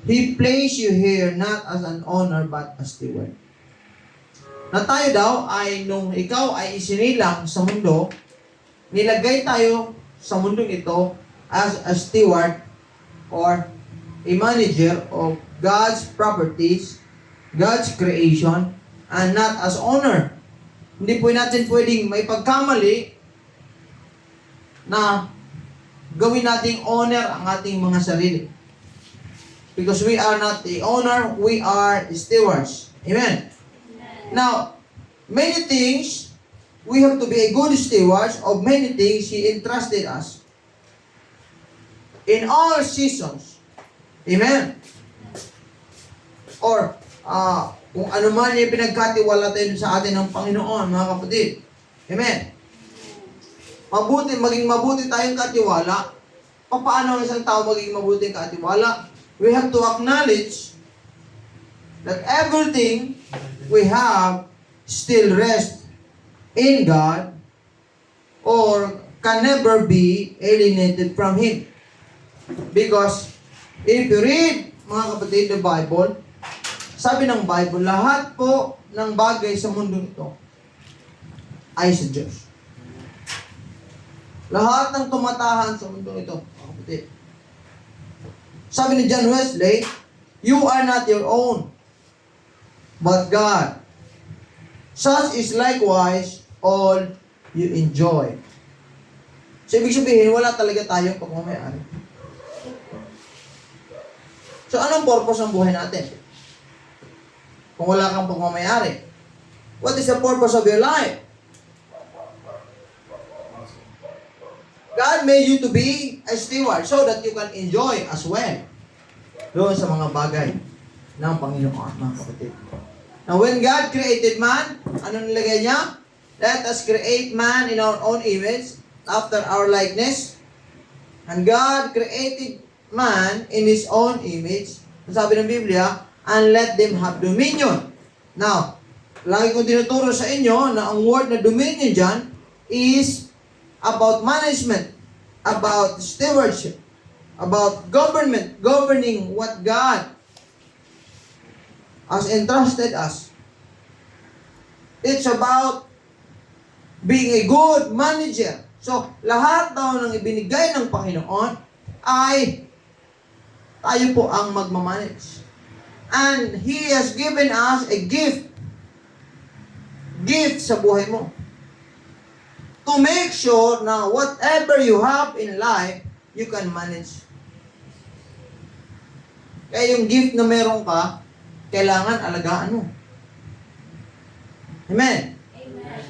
He placed you here not as an owner but as steward. Na tayo daw ay nung ikaw ay isinilang sa mundo, nilagay tayo sa mundong ito as a steward or a manager of God's properties, God's creation, and not as owner. Hindi po natin pwedeng may pagkamali na gawin nating owner ang ating mga sarili. Because we are not the owner, we are stewards. Amen? Now, many things, we have to be a good stewards of many things He entrusted us. In all seasons. Amen? Or, kung ano man yung pinagkatiwala tayo sa atin ng Panginoon, mga kapatid. Amen? Maging mabuti tayong katiwala. Paano ang isang tao maging mabuti katiwala? We have to acknowledge that everything we have still rests in God or can never be alienated from Him. Because if you read, mga kapatid, the Bible, sabi ng Bible, lahat po ng bagay sa mundong ito ay sa Diyos. Lahat ng tumatahan sa mundong ito, mga kapatid. Sabi ni John Wesley, you are not your own, but God. Such is likewise all you enjoy. So, ibig sabihin, wala talaga tayong pagmamayari. So, anong purpose ng buhay natin? Kung wala kang pagmamayari. What is the purpose of your life? God made you to be a steward so that you can enjoy as well doon sa mga bagay ng Panginoon, mga kapatid. Now, when God created man, ano nilagay niya? Let us create man in our own image, after our likeness. And God created man in His own image. Sabi ng Biblia, and let them have dominion. Now, lagi kong tinuturo sa inyo na ang word na dominion dyan is about management, about stewardship, about government, governing what God has entrusted us. It's about being a good manager. So, lahat daw ng ibinigay ng Panginoon ay tayo po ang magmamanage. And He has given us a gift. Gift sa buhay mo. To make sure na whatever you have in life, you can manage. Kaya yung gift na meron ka, kailangan alagaan mo. Amen? Amen.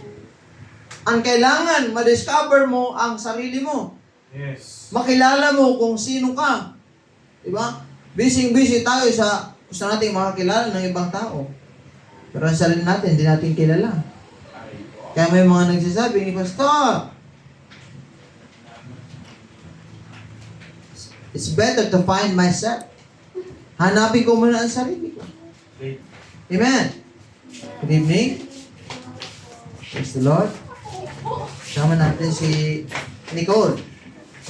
Ang kailangan, madiscover mo ang sarili mo. Yes. Makilala mo kung sino ka. Diba? Busy tayo sa gusto natin makakilala ng ibang tao. Pero ang sarili natin, hindi natin kilala. Kaya may mga nagsasabi ni Pastor, it's better to find myself. Hanapin ko muna ang sarili ko. Amen. Good evening. Praise the Lord. Sama natin si Nicole.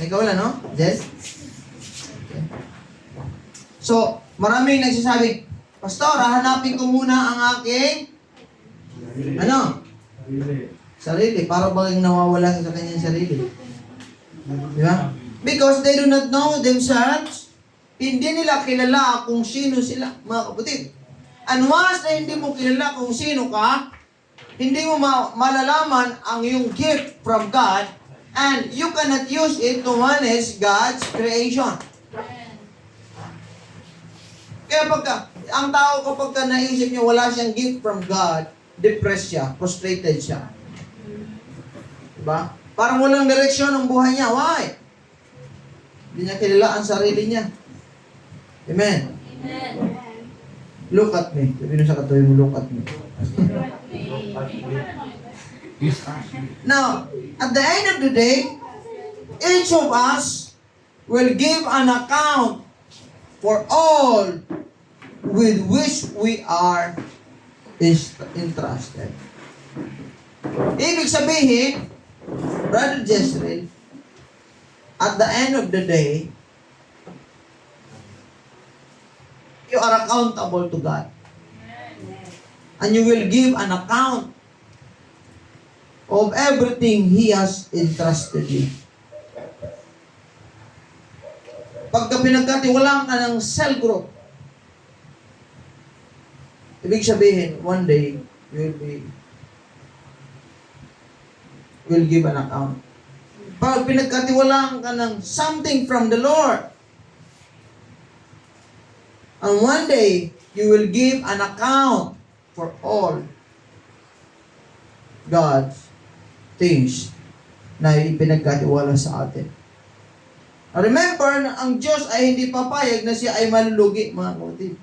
Nicole, ano? Jess? Okay. So, maraming nagsasabi, Pastor, hanapin ko muna ang aking ano? Sarili. Para bang nawawala sa kanyang sarili. Di ba? Because they do not know themselves. Hindi nila kilala kung sino sila, mga kapatid. And once na hindi mo kilala kung sino ka, hindi mo malalaman ang iyong gift from God, and you cannot use it to manage God's creation. Kaya ang tao kapag naisip niya wala siyang gift from God, depressed siya, frustrated siya. Diba? Parang walang direksyon ang buhay niya. Why? Hindi niya kilala ang sarili niya. Amen? Amen. Look at me. Sabi nyo sa katuloy mo, look at me. Now, at the end of the day, each of us will give an account for all with which we are entrusted. Ibig sabihin, Brother Jezreel, at the end of the day, You are accountable to God. And you will give an account of everything He has entrusted you. Pagka pinagkatiwalaan ka ng cell group, ibig sabihin, one day, you will give an account. Pag pinagkatiwalaan ka ng something from the Lord, and one day, you will give an account for all God's things na ipinagkatiwala sa atin. Remember na ang Diyos ay hindi papayag na siya ay malulugi, mga kapatid.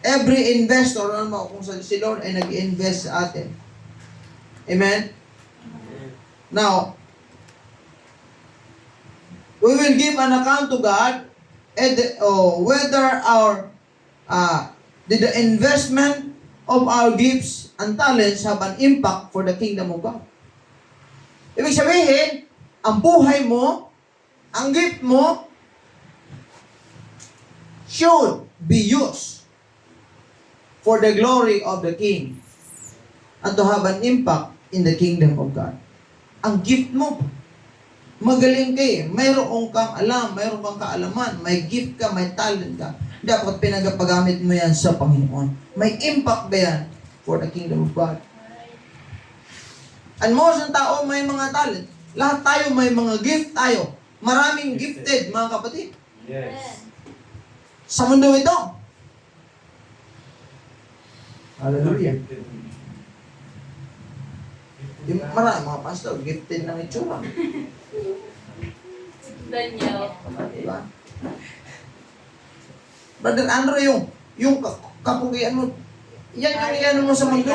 Every investor, kung si Lord ay nag-invest sa atin. Amen? Now, we will give an account to God whether did the investment of our gifts and talents have an impact for the kingdom of God. Ibig sabihin, ang buhay mo, ang gift mo, should be used for the glory of the King and to have an impact in the kingdom of God. Ang gift mo, magaling ka mayroon kang alam, mayroon kang kaalaman, may gift ka, may talent ka. Dapat pinagapagamit mo yan sa Panginoon. May impact ba yan for the kingdom of God? And most ng tao may mga talent. Lahat tayo may mga gift tayo. Maraming gifted, mga kapatid. Yes. Sa mundo ito. Hallelujah. Yung marami, mga pastor, gifted ng itsura. Daniel. Diba? Brother Andrew, yung kapugian mo, yan yung iyan mo sa mundo.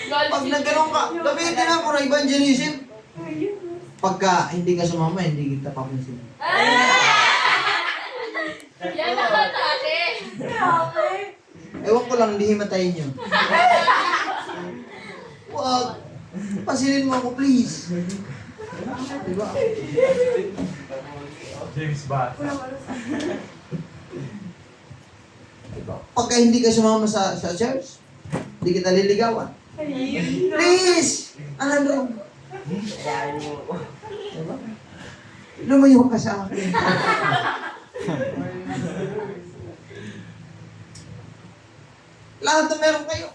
Pag nagganong ka, gamitin ako ng evangelism. Pagka hindi ka sumama, hindi kita papansin. Yan ang ate. Ewan ko lang, hindi himatayin nyo. Wag. Pansinin mo ako, please. Diba? James Bond. Pagka hindi ka sumama sa church, hindi kita liligawan. Please! Ano? Diba? Lumayo ka sa akin. Lahat na meron kayo.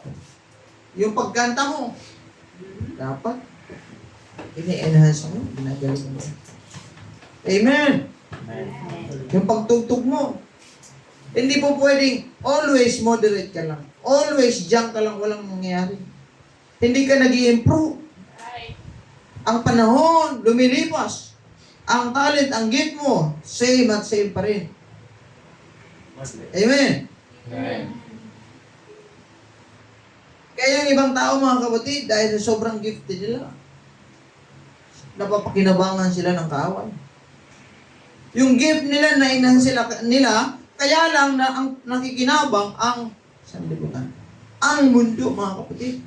Yung pagkanta mo, dapat ini-enhance mo, ginagaling mo. Amen! Yung pagtugtog mo, hindi po pwedeng always moderate ka lang. Always diyan ka lang, walang mangyayari. Hindi ka nag-i-improve. Ang panahon, lumilipas. Ang talent, ang gift mo, same at same pa rin. Amen? Amen. Kaya yung ibang tao, mga kapatid, dahil sa sobrang gifted nila, napapakinabangan sila ng kaaway. Yung gift nila, na-enhance nila, kaya lang na ang nakikinabang ang sanlibutan. Ang mundo, mga kapatid.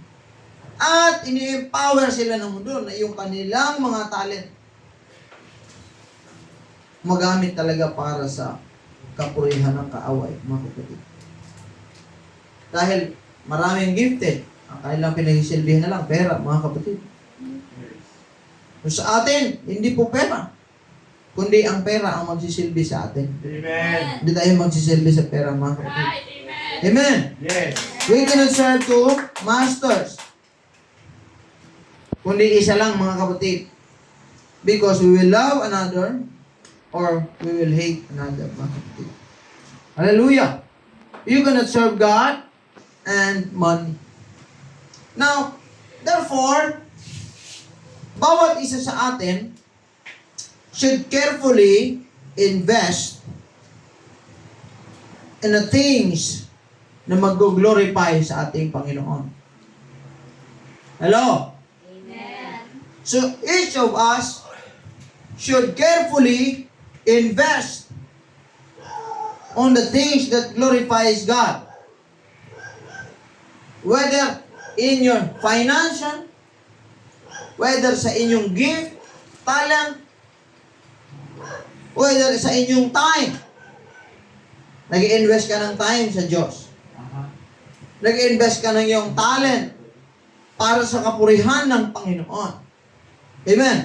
At ini-empower sila ng mundo na yung kanilang mga talent magamit talaga para sa kapurihan ng kaaway, mga kapatid. Dahil maraming gifted, ang kanilang pinagsisilbihan na lang, pera, mga kapatid. Sa atin, hindi po pera, kundi ang pera ang magsisilbi sa atin. Amen. Hindi tayo magsisilbi sa pera, mga kapatid. Amen. Yes. We cannot serve two masters. Kundi isa lang, mga kapatid. Because we will love another or we will hate another, mga kapatid. Hallelujah. You cannot serve God and money. Now, therefore, bawat isa sa atin should carefully invest in the things na mag-glorify sa ating Panginoon. Hello? Amen. So, each of us should carefully invest on the things that glorifies God. Whether in your financial, whether sa inyong gift, talent, Whether sa inyong time, nag-invest ka ng time sa Diyos. Nag-invest ka ng iyong talent para sa kapurihan ng Panginoon. Amen.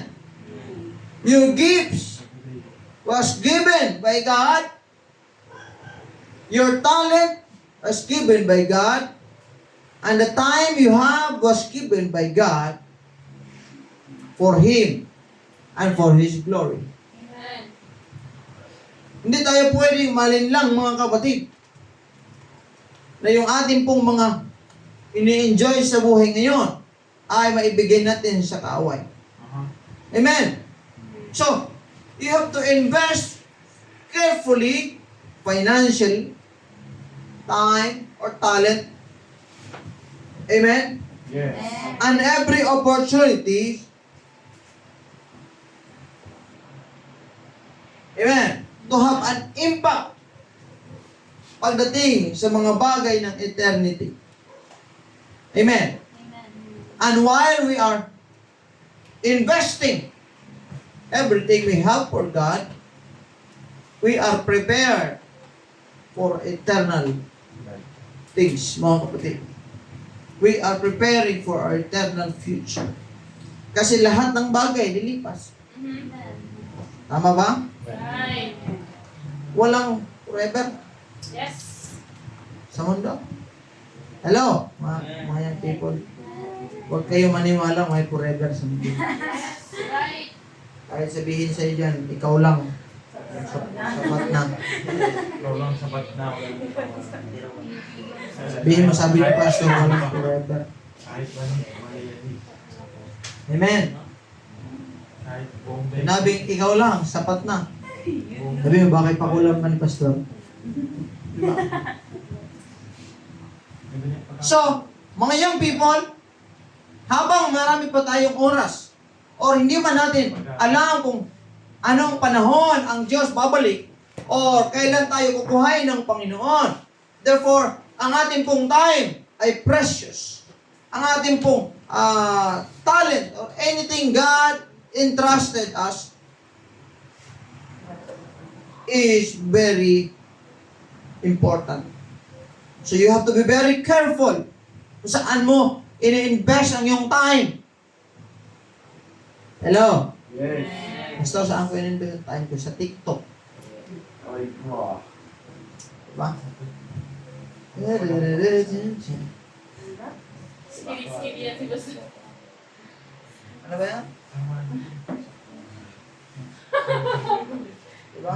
Your gifts was given by God. Your talent was given by God. And the time you have was given by God for Him and for His glory. Amen. Hindi tayo pwedeng malinlang, mga kapatid, na yung ating pong mga ini-enjoy sa buhay ngayon ay maibigay natin sa kaaway. Amen? So, you have to invest carefully, financially, time, or talent. Amen? Yes. And every opportunity. Amen? To have an impact pagdating sa mga bagay ng eternity. Amen? Amen. And while we are investing everything we have for God, we are prepared for eternal things, mga kapatid. We are preparing for our eternal future. Kasi lahat ng bagay lilipas. Amen. Tama ba? Right. Walang forever Yes. sa mundo. Hello, mga young people. Huwag kayo maniwala may forever sa mundo. Right. Kahit sabihin sa iyo dyan, ikaw lang. Sapat na. Ikaw lang sapat na. Sabihin mo, sabi ni Pastor, walang forever. Kahit ba Miami. Amen. Kahit Bombay. Sinabing, ikaw lang, sapat na. Sabi mo, bakit pakulam ka ni Pastor? Diba? So, mga young people, habang marami pa tayong oras, or hindi man natin alam kung anong panahon ang Diyos babalik, or kailan tayo kukuhain ng Panginoon. Therefore, ang ating pong time ay precious. Ang ating pong talent, or anything God entrusted us, is very important. So you have to be very careful kung saan mo ini-invest ang iyong time. Hello? Yes. Gusto saan ko in-invest ang time ko? Sa TikTok. Ay, bro. Diba? Skibidi yan si Boss. Ano ba yan? Diba?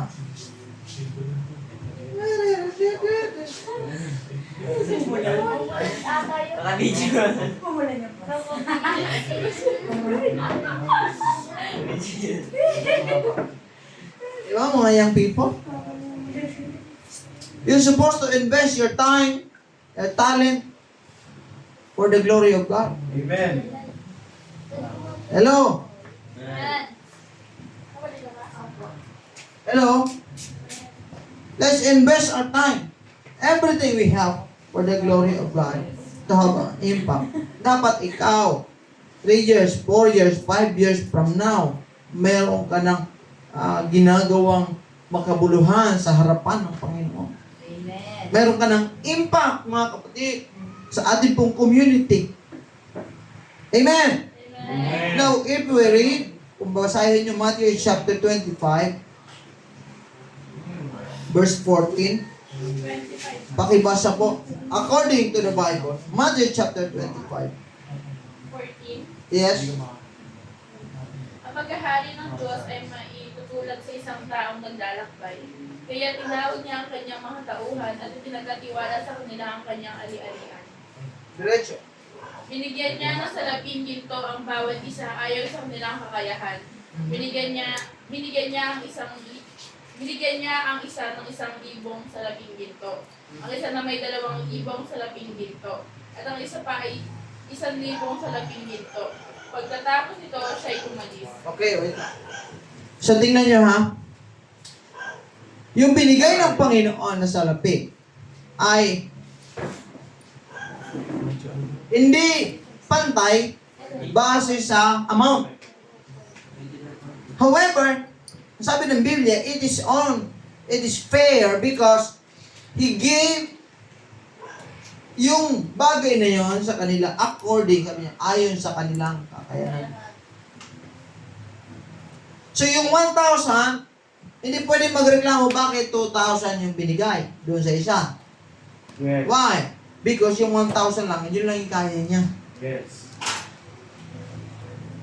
Diba mga young people? You're supposed to invest your time, your talent, for the glory of God. Amen. Hello? Amen. Hello? Let's invest our time, everything we have, for the glory of God, to have an impact. Dapat ikaw, 3 years, 4 years, 5 years from now, meron ka ng ginagawang makabuluhan sa harapan ng Panginoon. Amen. Meron ka ng impact, mga kapatid, sa ating pong community. Amen? Amen. Now, if we read, kung basahin nyo Matthew chapter 25, verse 14, pakibasa po. According to the Bible, Matthew chapter 25. 14. Yes? Ang paghahari ng Diyos ay maitutulad sa isang taong naglalakbay. Kaya tinawag niya ang kanyang mga tauhan at pinagkatiwala sa kanila ang kanyang ali-alian. Diretso. Binigyan niya ng salaping ginto ang bawat isa ayon sa kanilang kakayahan. Binigyan niya ang isa ng 1,000 salaping ginto. Ang isa na may 2,000 salaping ginto. At ang isa pa ay 1,000 salaping ginto. Pagkatapos nito, siya'y umalis. Okay, wait. So, tingnan nyo ha. Yung binigay ng Panginoon na salapi ay hindi pantay base sa amount. However, sabi ng Biblia, it is fair because He gave yung bagay na yon sa kanila according, sabi niya, ayon sa kanilang kakayanan. So yung 1,000, hindi pwede magreklamo bakit 2,000 yung binigay doon sa isa. Yes. Why? Because yung 1,000 lang, yun lang yung kaya niya. Yes.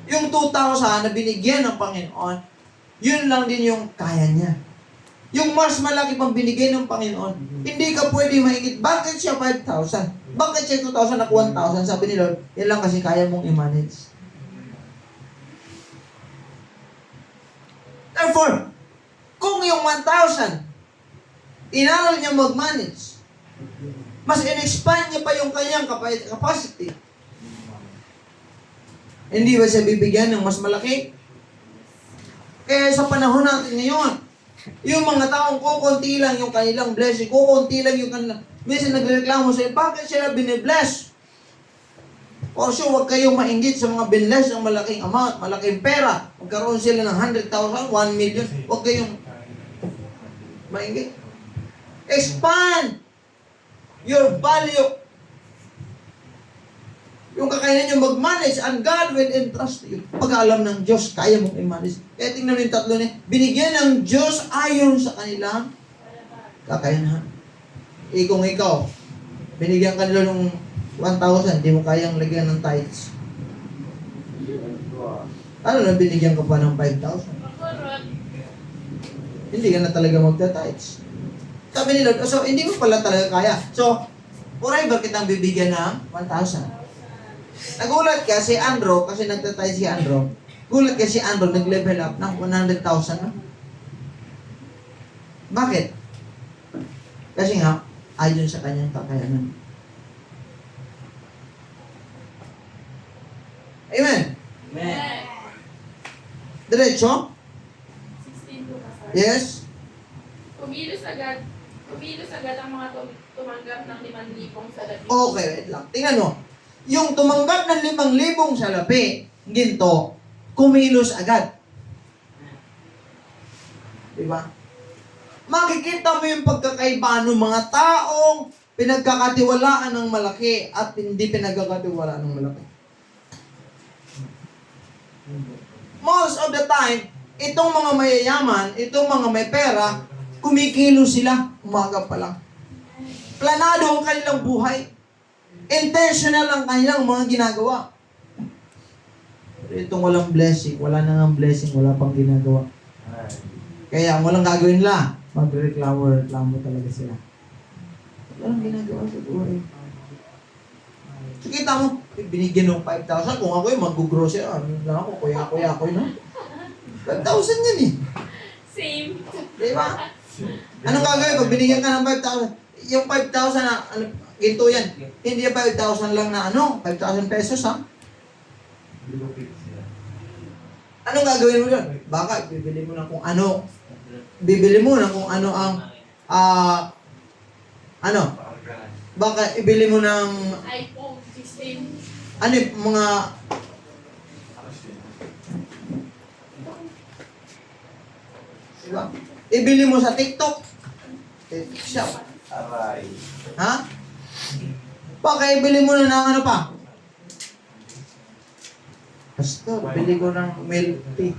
Yung 2,000 na binigyan ng Panginoon, yun lang din yung kaya niya. Yung mas malaki pang binigay ng Panginoon, hindi ka pwede maingit. Bakit siya 5,000? Bakit siya 2,000 na 1,000? Sabi ni Lord, yan lang kasi kaya mong i-manage. Therefore, kung yung 1,000, inaral niya mag-manage, mas in-expand niya pa yung kanyang capacity. Hindi ba siya bibigyan ng mas malaki? Kaya sa panahon natin ngayon, yung mga taong kukunti lang yung kanilang blessing, kukunti lang yung kanilang, minsan nagreklamo sila, bakit sila binibless? For sure, huwag kayong mainggit sa mga binless ng malaking amount, malaking pera. Magkaroon sila ng 100,000, 1 million, huwag kayong mainggit. Expand your value. Yung kakayanan nyo mag-manage and God will entrust you. Pag alam ng Diyos, kaya mong i-manage. Kaya tingnan mo yung tatlo niya. Binigyan ng Diyos ayon sa kanilang kakayanan. Kung ikaw, binigyan ka nila ng 1,000, di mo kayang lagyan ng tithes. Ano na binigyan ka pa ng 5,000? Hindi ka na talaga magta-tithes. Sabi ni Lord, so hindi mo pala talaga kaya. So, forever kitang bibigyan ng 1,000. Nagulat ka si Andrew, kasi nagtatay si Andrew. Gulat ka si Andrew, nag-level up ng 100,000 na. Bakit? Kasi nga, ayon sa kanyang kakayanan. Amen? Amen. Diretso? 16 po ka, sir. Yes? Kumilos agad ang mga tumanggap ng 5,000 sa labi. Okay, wait lang. Tingnan mo. Yung tumanggap ng 5,000 sa lapi, ginto, kumilos agad. Diba? Makikita mo yung pagkakaiba ng mga taong pinagkakatiwalaan ng malaki at hindi pinagkakatiwalaan ng malaki. Most of the time, itong mga mayayaman, itong mga may pera, kumikilos sila, umaga pa lang. Planado ang kanilang buhay. Intentional ang kanilang mga ginagawa. Pero itong walang blessing, wala nang blessing, wala pang ginagawa. Kaya ang walang gagawin nila, magreklamo talaga sila. Walang ginagawa sa buhay. So kita mo, binigyan ng 5,000, kung ako yung mag-grocery, ano lang ako, kuya ako yun. 5,000 yan eh. Same. Diba? Anong gagawin pag binigyan ka ng 5,000? Yung 5,000 na, ginto yan. Hindi yung 5,000 lang na 5,000 pesos ha? Anong gagawin mo doon? Baka bibili mo na kung ano. Bibili mo na kung ano ang baka ibili mo ng iPhone 16. mga diba? Ibili mo sa TikTok. Shop. Aray. Ha? Baka ibili mo na ng ano pa? Pastor, bili ko ng milk tea.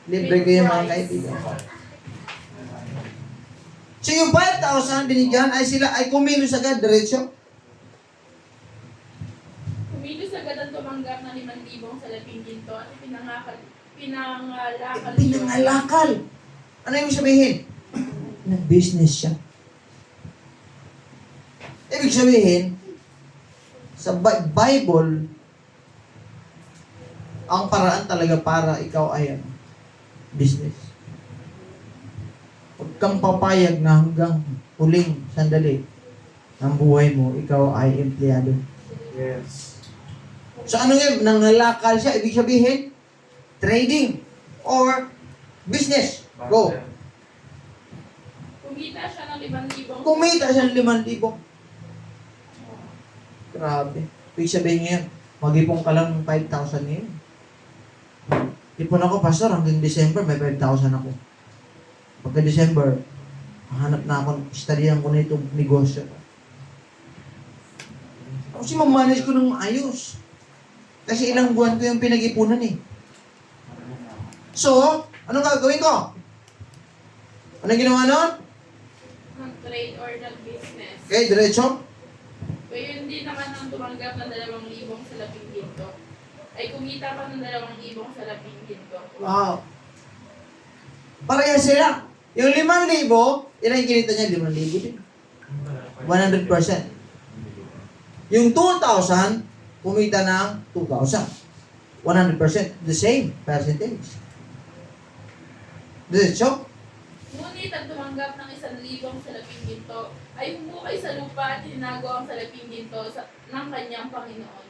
Libre ko yung mga kaibigan. So yung 5,000 binigyan ay sila ay kumilos agad diretso. Kumilos agad ang tumanggap ng 5,000 sa labing ginto at pinangalakal. Pinangalakal. Ano yung sabihin? Nag-business siya. Ibig sabihin, sa Bible, ang paraan talaga para ikaw ay business. Huwag kang papayag na hanggang huling sandali ng buhay mo, ikaw ay empleyado. Yes. So ano yun? Nangalakal siya. Ibig sabihin, trading or business. Go. Kumita siya ng 5,000. Kumita siya ng 5,000. Grabe. Ibig sabihin ngayon, mag-ipon ka lang ng 5,000 ngayon. ipon ako, pastor, hanggang December, may 5,000 ako. Pagka December, hanap na ako, studyhan ko na itong negosyo. Kasi mamanage ko ng ayos. Kasi ilang buwan ko yung pinag-ipunan eh. So, anong gagawin ko? Anong ginawa nun? Nag-trade or nag-business. Okay, diretso. Kaya hindi naman ang tumanggap ng 2,000 sa labing ginto. Ay kumita pa ng 2,000 sa labing ginto. Wow. Parehas sila. Yung 5,000, ilan yung kinita niya? 5,000 din. 100%. Yung 2,000, kumita ng 2,000. 100%. The same percentage. Diretso? Ngunit ang tumanggap ng 1,000 sa labing ginto ay humukay sa lupa at tinago ang salaping ginto ng kanyang Panginoon.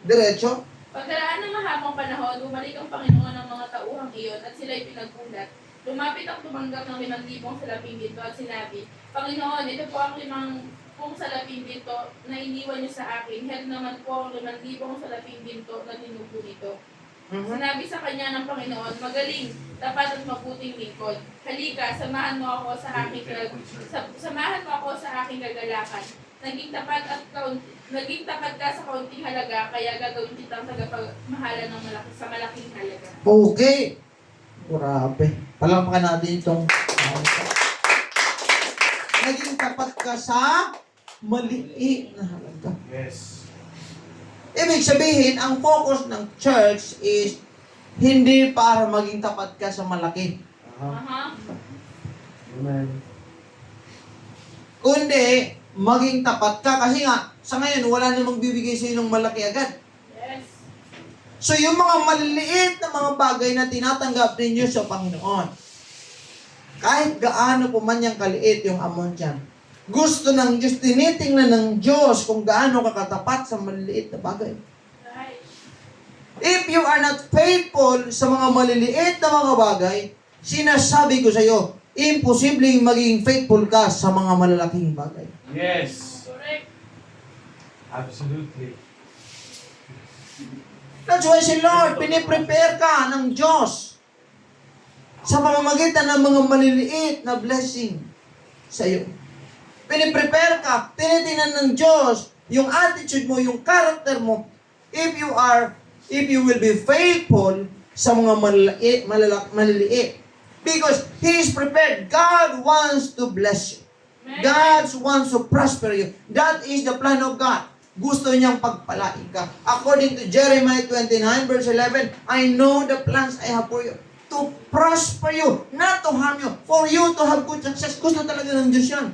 Diretso? Pagkaraan ng mahabang panahon, bumalik ang Panginoon ng mga tauhang iyon at sila'y pinagkulat. Lumapit ang tumanggap ng 5,000 salaping ginto at sinabi, Panginoon, ito po ang 5 salaping ginto na iniwan niyo sa akin. Head naman po ang 5,000 salaping ginto na tinubo nito. Sinabi sa kanya ng Panginoon, magaling, tapat at mabuting lingkod. Halika, samahan mo ako sa aking kagalakan. Naging tapat ka sa kaunting halaga, kaya gagawin kitang tagapagmahala ng malaking halaga. Okay. Grabe. Palampakan natin itong naging tapat ka sa maliit na halaga. Yes. Ibig sabihin, ang focus ng church is hindi para maging tapat ka sa malaki. Aha. Amen. Kundi, maging tapat ka. Kasi nga, sa ngayon, wala namang bibigay sa ng malaki agad. Yes. So, yung mga maliliit na mga bagay na tinatanggap ninyo sa Panginoon, kahit gaano po man yung kaliit yung amount yan, gusto ng Diyos, tinitingnan ng Diyos kung gaano ka katapat sa maliliit na bagay. Right. If you are not faithful sa mga maliliit na mga bagay, sinasabi ko sa iyo, imposibleng maging faithful ka sa mga malalaking bagay. Yes. Correct. Absolutely. That's why si Lord, piniprepare ka ng Diyos sa pamamagitan ng mga maliliit na blessing sa iyo. Piniprepare ka, tinitingnan ng Diyos yung attitude mo, yung character mo, if you will be faithful sa mga maliliit. Because He is prepared. God wants to bless you. God wants to prosper you. That is the plan of God. Gusto niyang pagpalain ka. According to Jeremiah 29 verse 11, I know the plans I have for you. To prosper you, not to harm you. For you to have good success. Gusto talaga ng Diyos yan.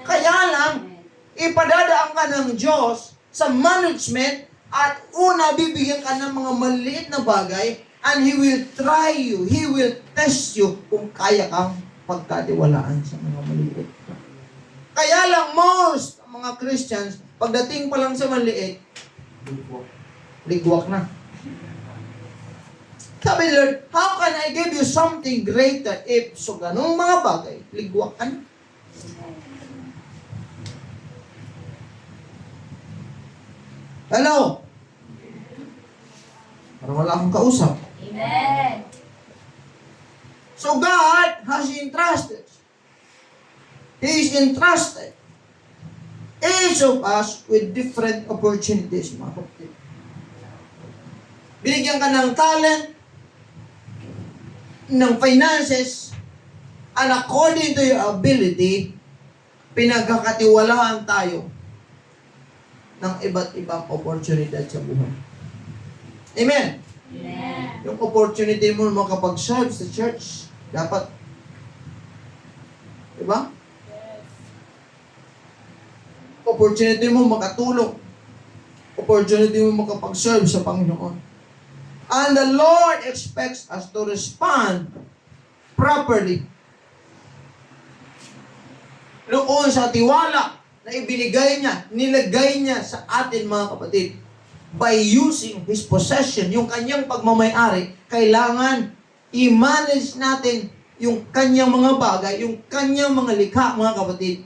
Kaya lang, ipadadaan ka ng Diyos sa management at una bibigyan ka ng mga maliit na bagay and He will try you. He will test you kung kaya kang pagkatiwalaan sa mga maliit. Kaya lang most mga Christians, pagdating pa lang sa maliit, ligwak na. Sabi Lord, how can I give you something greater if so ganung mga bagay, ligwak ka na. Hello? Parang wala akong kausap. Amen. So God has entrusted. He is entrusted each of us with different opportunities, mga kapatid. Binigyan ka ng talent, ng finances, and according to your ability, pinagkakatiwalaan tayo ng iba't ibang oportunidad sa buhay. Amen? Amen. Yung opportunity mo makapag-serve sa church, dapat. Diba? Yes. Opportunity mo makatulong. Opportunity mo makapag-serve sa Panginoon. And the Lord expects us to respond properly. Noon sa tiwala na ibinigay niya, nilagay niya sa atin mga kapatid, by using His possession, yung kanyang pagmamayari, kailangan i-manage natin yung kanyang mga bagay, yung kanyang mga likha, mga kapatid,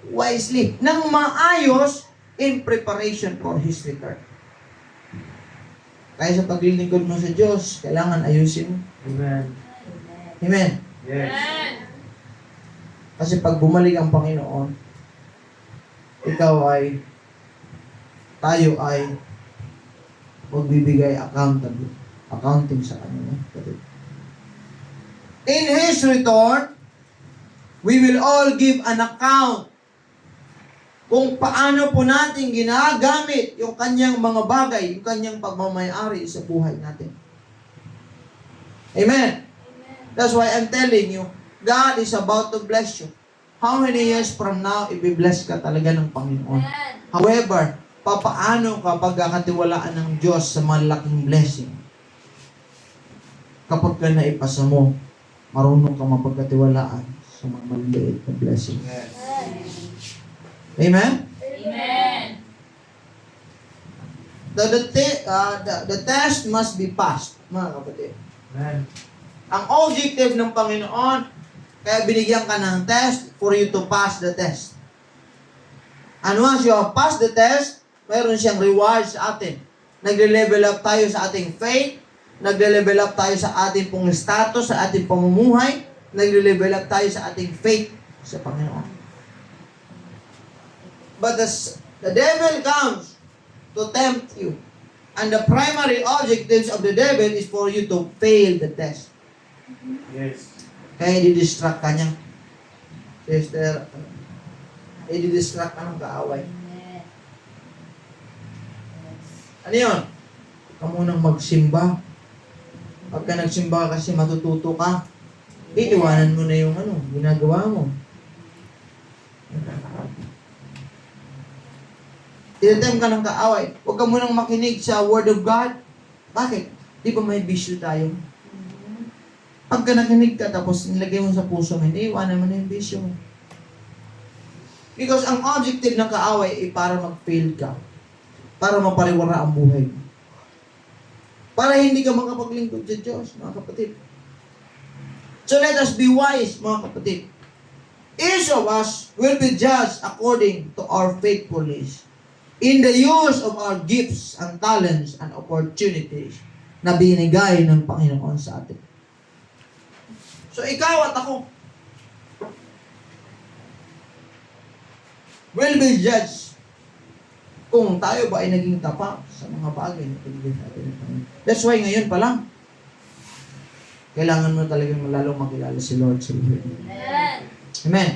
wisely, nang maayos in preparation for His return. Kaya sa paglilingkod mo sa Diyos, kailangan ayusin mo. Amen. Amen. Yes. Amen. Kasi pag bumalik ang Panginoon, tayo ay magbibigay accounting sa Kanya. In His return, we will all give an account kung paano po natin ginagamit yung Kanyang mga bagay, yung Kanyang pagmamayari sa buhay natin. Amen. That's why I'm telling you, God is about to bless you. How many years from now, i-bless ka talaga ng Panginoon? Amen. However, papaano ka pagkakatiwalaan ng Diyos sa malaking blessing? Kapag ka naipasa mo, marunong ka mapagkatiwalaan sa mga maliit na blessing. Yes. Amen? Amen. The test must be passed, mga kapatid. Amen. Ang objective ng Panginoon, kaya binigyan ka ng test for you to pass the test. And once you have passed the test, mayroon siyang reward sa atin. Nagle-level up tayo sa ating faith, nagle-level up tayo sa ating pong status, sa ating pamumuhay, nagle-level up tayo sa ating faith sa Panginoon. But the devil comes to tempt you. And the primary objectives of the devil is for you to fail the test. Yes. Kaya i-distract ka niya. Sister, i-distract ka ng kaaway. Ano yun? Ka munang magsimba. Pagka nagsimba kasi matututo ka, iiwanan mo na yung ginagawa mo. Tinatem ka ng kaaway. Huwag ka munang makinig sa Word of God. Bakit? Di ba may bisyo tayo? Pagka nakinig ka tapos nilagay mo sa puso mo, hindi iwanan mo na yung bisyo mo. Because ang objective ng kaaway ay para mag-fail ka. Para mapariwara ang buhay mo. Para hindi ka makapaglingkod sa Diyos, mga kapatid. So let us be wise, mga kapatid. Each of us will be judged according to our faithfulness in the use of our gifts and talents and opportunities na binigay ng Panginoon sa atin. So ikaw at ako will be judged kung tayo ba ay naging tapat sa mga bagay na pinigay sa atin ng Panginoon. That's why ngayon pa lang, kailangan mo talagang lalong makilala si Lord sa buhay mo. Amen. Amen.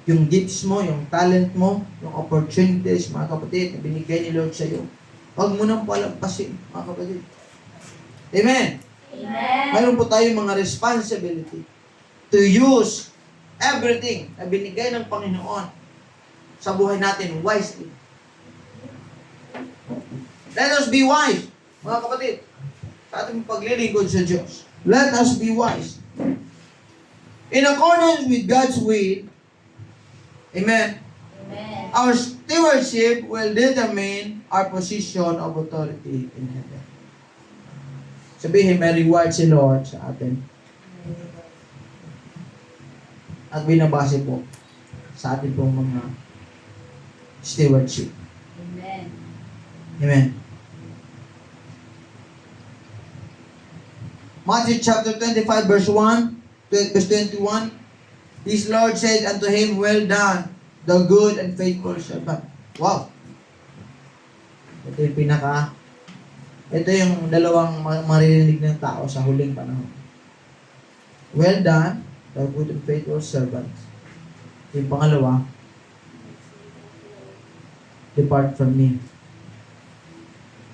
Yung gifts mo, yung talent mo, yung opportunities, mga kapatid, na binigay ni Lord sa iyo, huwag mo nang palampasin, mga kapatid. Amen. Amen. Mayroon po tayong mga responsibility to use everything na binigay ng Panginoon sa buhay natin wisely. Let us be wise, mga kapatid, sa ating paglilingkod sa Diyos. Let us be wise. In accordance with God's will, amen, Amen. our stewardship will determine our position of authority in heaven. Sabihin, may reward si Lord sa atin. At binabase po sa atin pong mga stewardship. Amen. Amen. Matthew chapter 25 verse 1, verse 21, His Lord said unto him, Well done, the good and faithful servant. Wow! Ito yung dalawang maririnig ng tao sa huling panahon. Well done, the good and faithful servant. Yung pangalawa, Depart from me.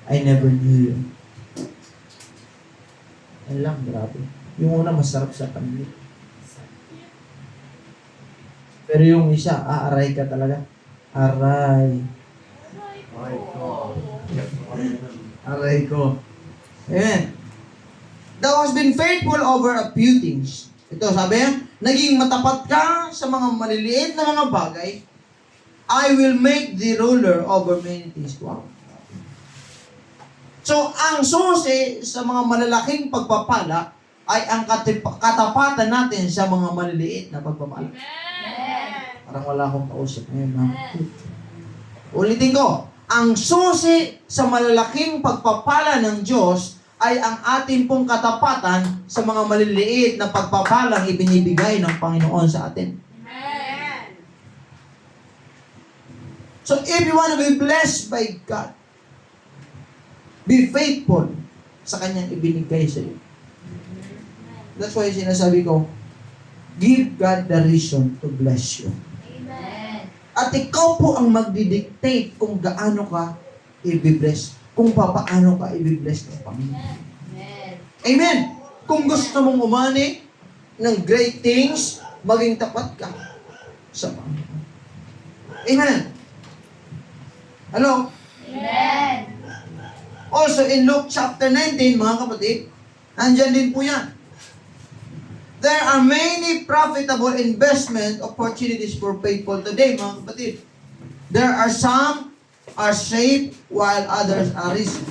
I never knew you. Yan lang, grabe. Yung una, masarap sa kamili. Pero yung isa, aaray ka talaga. Aray. My God. Aray ko. Amen. Thou hast been faithful over a few things. Ito, sabi niya, naging matapat ka sa mga maliliit na mga bagay, I will make thee ruler over many things. Wow. So, ang susi sa mga malalaking pagpapala ay ang katapatan natin sa mga maliliit na pagpapala. Amen. Parang wala akong kausap ngayon. Ha? Ulitin ko. ang susi sa malalaking pagpapala ng Diyos ay ang ating pong katapatan sa mga maliliit na pagpapalang ibinibigay ng Panginoon sa atin. Amen. So if you want to be blessed by God, be faithful sa Kanyang ibinigay sa iyo. That's why sinasabi ko, give God the reason to bless you. Amen. At ikaw po ang magdidictate kung gaano ka i-bless, kung papaano ka i-bless ng Panginoon. Amen. Amen! Kung gusto mong umani ng great things, maging tapat ka sa Panginoon. Amen! Hello? Amen. Also, in Luke chapter 19, mga kapatid, nandyan din po yan. There are many profitable investment opportunities for people today, mga kapatid. There are some are safe while others are risky.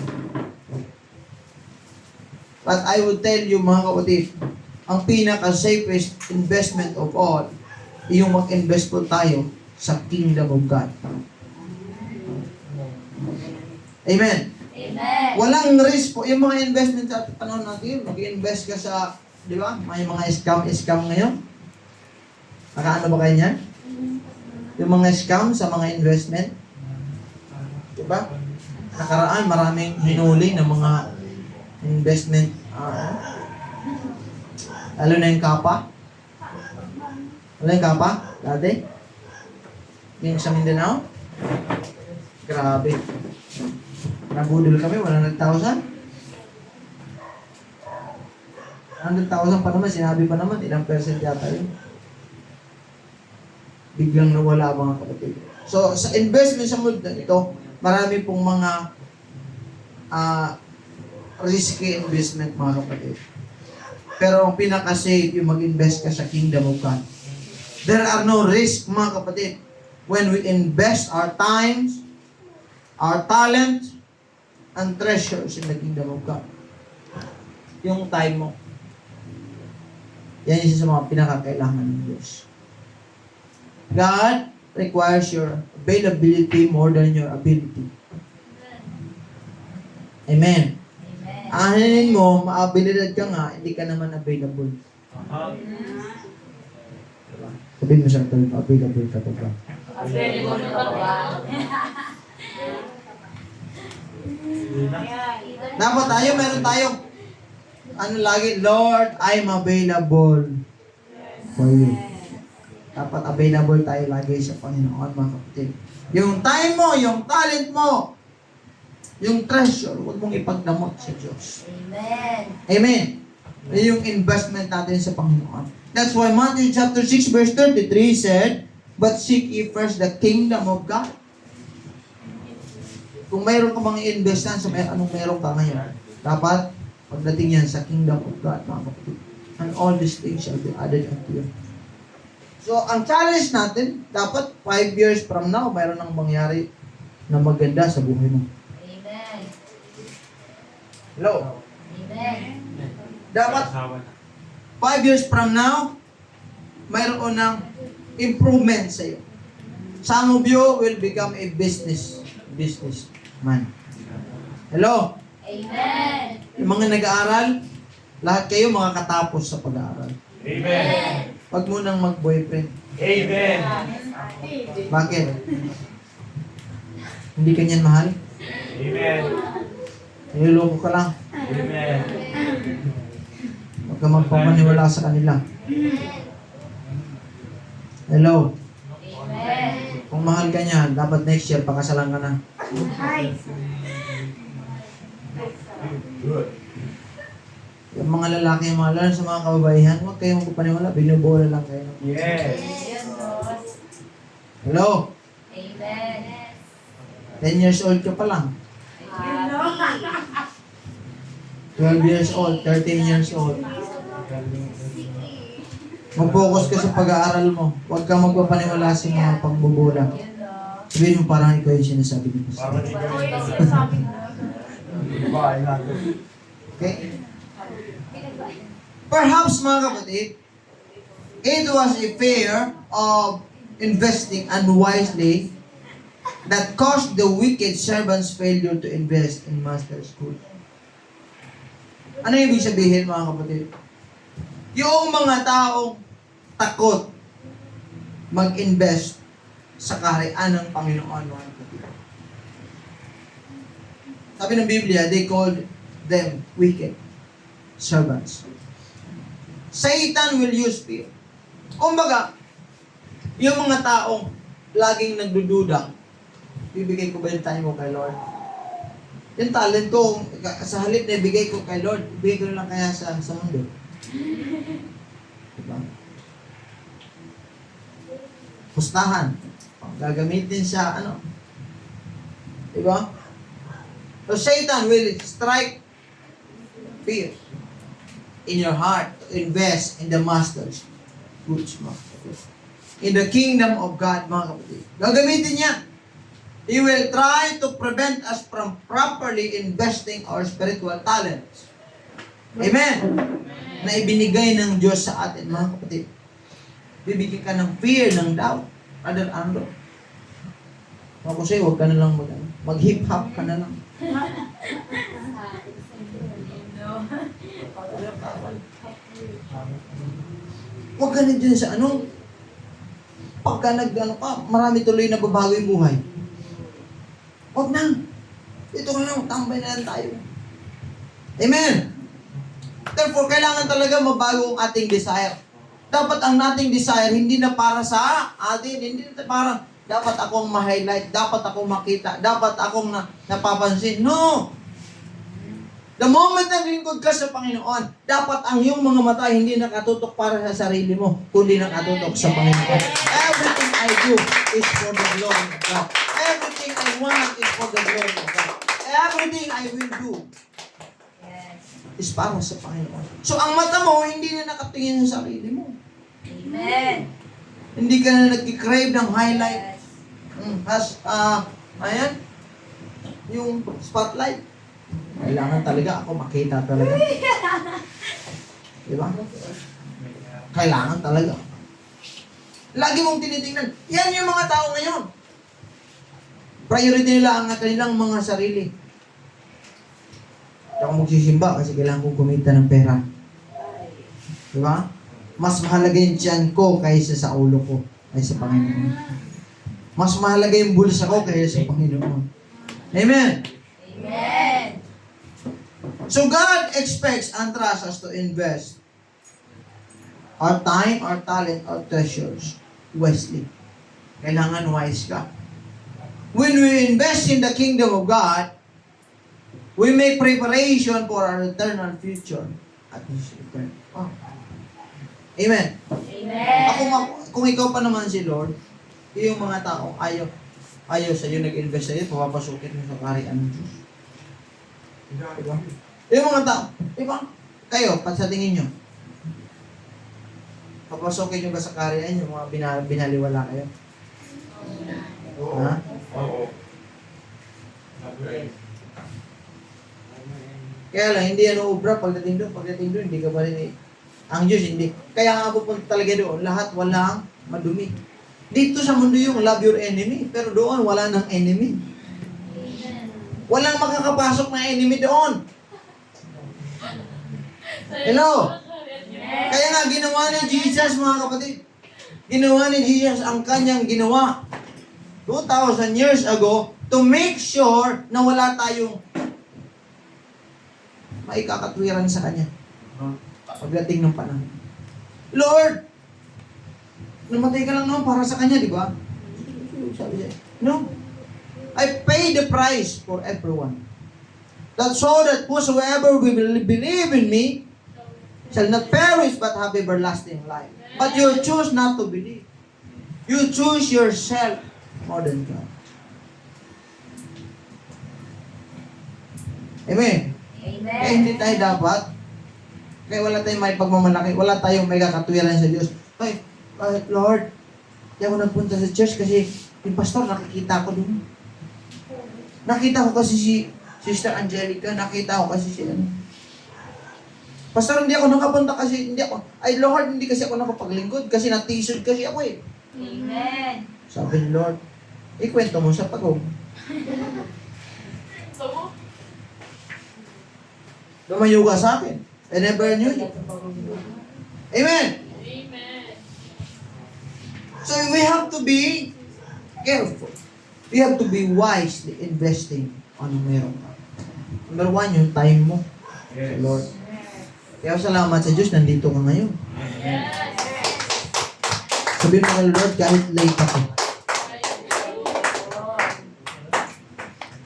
But I would tell you, mga kapatid, ang pinaka-safest investment of all, yung mag-invest po tayo sa kingdom of God. Amen. Amen. Walang risk po. Yung mga investment sa panahon natin, mag-invest ka sa, di ba? May mga scam ngayon. Nakaano ba kayo niyan? Yung mga scam sa mga investment. Di ba? Nakaraan, maraming hinuli ng mga investment. Lalo na yung kapa. Lalo yung kapa? Dati? Yung sa Mindanao? Grabe. Nabudol kami, 100,000. 100,000 pa naman, sinabi pa naman, ilang percent yata yun. Biglang nawala mga kapatid. So, sa investment sa mundo ito, marami pong mga risky investment mga kapatid. Pero ang pinaka-safe, yung mag-invest ka sa kingdom of God. There are no risk mga kapatid. When we invest our times, our talent, and treasures in the kingdom of God. Yung time mo. Yan isa sa mga pinakakailangan ng Diyos. God requires your availability more than your ability. Amen. Ahanin mo, maabilidad ka nga, hindi ka naman available. Sabihin mo sa atin, available ka ba? Available ka ba? Dapat tayo, meron tayong lagi, Lord, I'm available for you. Dapat available tayo lagi sa Panginoon, mga kapatid. Yung time mo, yung talent mo, yung treasure, huwag mong ipagdamot sa Diyos. Amen. Amen. Yung investment natin sa Panginoon. That's why Matthew chapter 6 verse 33 said, but seek ye first the kingdom of God. Kung mayroon ka mga investan sa anong mayroon ka ngayon, dapat pagdating yan sa kingdom of God, mga kapatid. And all these things shall be added unto you. So, ang challenge natin, dapat 5 years from now, mayroon nang mangyari na maganda sa buhay mo. Amen. Hello? Amen. Dapat 5 years from now, mayroon ng improvement sa iyo. Some of you will become a businessman. Hello? Amen. Yung mga nag-aaral, lahat kayo makakatapos sa pag-aaral. Amen. Huwag mo nang mag-boyfriend. Amen. Bakit? Hindi ka niyan mahal? Amen. Niloloko ka lang. Amen. Huwag ka magpapaniwala sa kanila. Hello? Amen. Kung mahal ka niya, dapat next year pakasalan ka na. Good. Yung mga lalaki, yung mga lalo sa mga kababaihan, huwag kayong magpapaniwala, binubola lang kayo. Yes. Hello? Amen. 10 years old ka pa lang. 12 years old, 13 years old. Mag-focus ka sa pag-aaral mo. Huwag kang magpapaniwala sa mga pagbobola. Sabihin mo parang ikaw yung sinasabi ni Pastor. Parang Okay? Perhaps, mga kapatid, it was a fear of investing unwisely that caused the wicked servants failure to invest in master's goods. Ano ibig sabihin, mga kapatid? Yung mga taong takot mag-invest sa kaharian ng Panginoon, mga kapatid. Sabi ng Biblia, they called them wicked servants. Satan will use fear. Kumbaga, yung mga taong laging nagdududa, bibigay ko ba yung time ko kay Lord? Yung talent ko, sa halip na ibigay ko kay Lord, ibigay ko na lang kaya sa mundo. Diba? Pustahan. Gagamitin siya, ano? Diba? So Satan will strike fear in your heart to invest in the master's goods, mga kapatid. In the kingdom of God, mga kapatid. Gagamitin niya. He will try to prevent us from properly investing our spiritual talents. Amen. Na ibinigay ng Diyos sa atin, mga kapatid. Bibigyan ka ng fear, ng doubt. Rather, ano? Ako sa'yo, huwag ka na lang mag-hip-hop ka na lang. Huwag ka na dyan sa ano. Pagka nag-ano ka, marami tuloy na babago yung buhay. Huwag na. Ito ka lang, tambay na lang tayo. Amen. Therefore, kailangan talaga mabago ang ating desire. Dapat ang ating desire, hindi na para sa atin, hindi na para, dapat akong ma-highlight, dapat akong makita, dapat akong napapansin. No! The moment naglingkod ka sa Panginoon, dapat ang iyong mga mata hindi nakatutok para sa sarili mo, kundi nakatutok sa Panginoon. Everything I do is for the glory of God. Everything I want is for the glory of God. Everything I will do is para sa Panginoon. So, ang mata mo, hindi na nakatingin sa sarili mo. Amen. Hindi ka na nag-crave ng highlight. Ayan, yung spotlight. Kailangan talaga ako makita talaga. Diba? Kailangan talaga. Lagi mong tinitingnan. Yan yung mga tao ngayon. Priority nila ang kanilang mga sarili. Hindi ako magsisimba kasi kailangan kong kumita ng pera. Diba? Mas mahalaga yung tiyan ko kaysa sa ulo ko, kaysa sa Panginoon. Mas mahalaga yung bulsa ko kaysa sa Panginoon. Amen? Amen. So God expects and trusts us to invest our time, our talent, our treasures wisely. Kailangan wise ka. When we invest in the kingdom of God, we make preparation for our eternal future at His return. Oh. Amen. Amen. Kung ikaw pa naman si Lord, yung mga tao ayaw sa iyo, nag-invest sa iyo, papapasukin mo sa kaharian ng Diyos. Diba? Yung mga tao, diba? Kayo, sa tingin nyo, papasukin nyo ba sa kaharian yung mga binaliwala kayo? Ha? Oo. Kaya lang, hindi yan uubra pagdating doon, hindi ka pa rin ang Diyos, hindi. Kaya nga pupunta talaga doon, lahat walang madumi. Dito sa mundo yung love your enemy, pero doon wala nang enemy. Walang makakapasok na enemy doon. Hello? Kaya nga ginawa ni Jesus, mga kapatid. Ginawa ni Jesus ang kanyang ginawa 2,000 years ago to make sure na wala tayong maikakatwiran sa kanya pagdating ng panahon. Lord, namatay ka lang naman para sa kanya, di ba? Sabi niya, no. I pay the price for everyone. That so that whosoever will believe in me shall not perish but have everlasting life. But you choose not to believe. You choose yourself more than God. Amen. Amen. Kaya hindi tayo dapat, kaya wala tayong may pagmamalaki, wala tayong may kakatwiran sa Diyos. Ay, Lord, di ako nagpunta sa church kasi yung pastor, nakikita ko dun. Nakita ko kasi si Sister Angelica, nakita ko kasi si ano. Pastor, hindi ako nakapunta kasi, ay Lord, hindi kasi ako nakapaglingkod kasi natisod kasi ako eh. Amen. Sabi ni Lord, Ikwento mo sa pagong. So, Lumayo ka sa akin. I never knew you. Amen. amen. So we have to be careful. We have to be wisely investing on meron ka. Number one, yung time mo. Yes. Lord. Kaya salamat sa Diyos, nandito ka ngayon. Yes. Sabihin mo kay Lord, kahit late ako.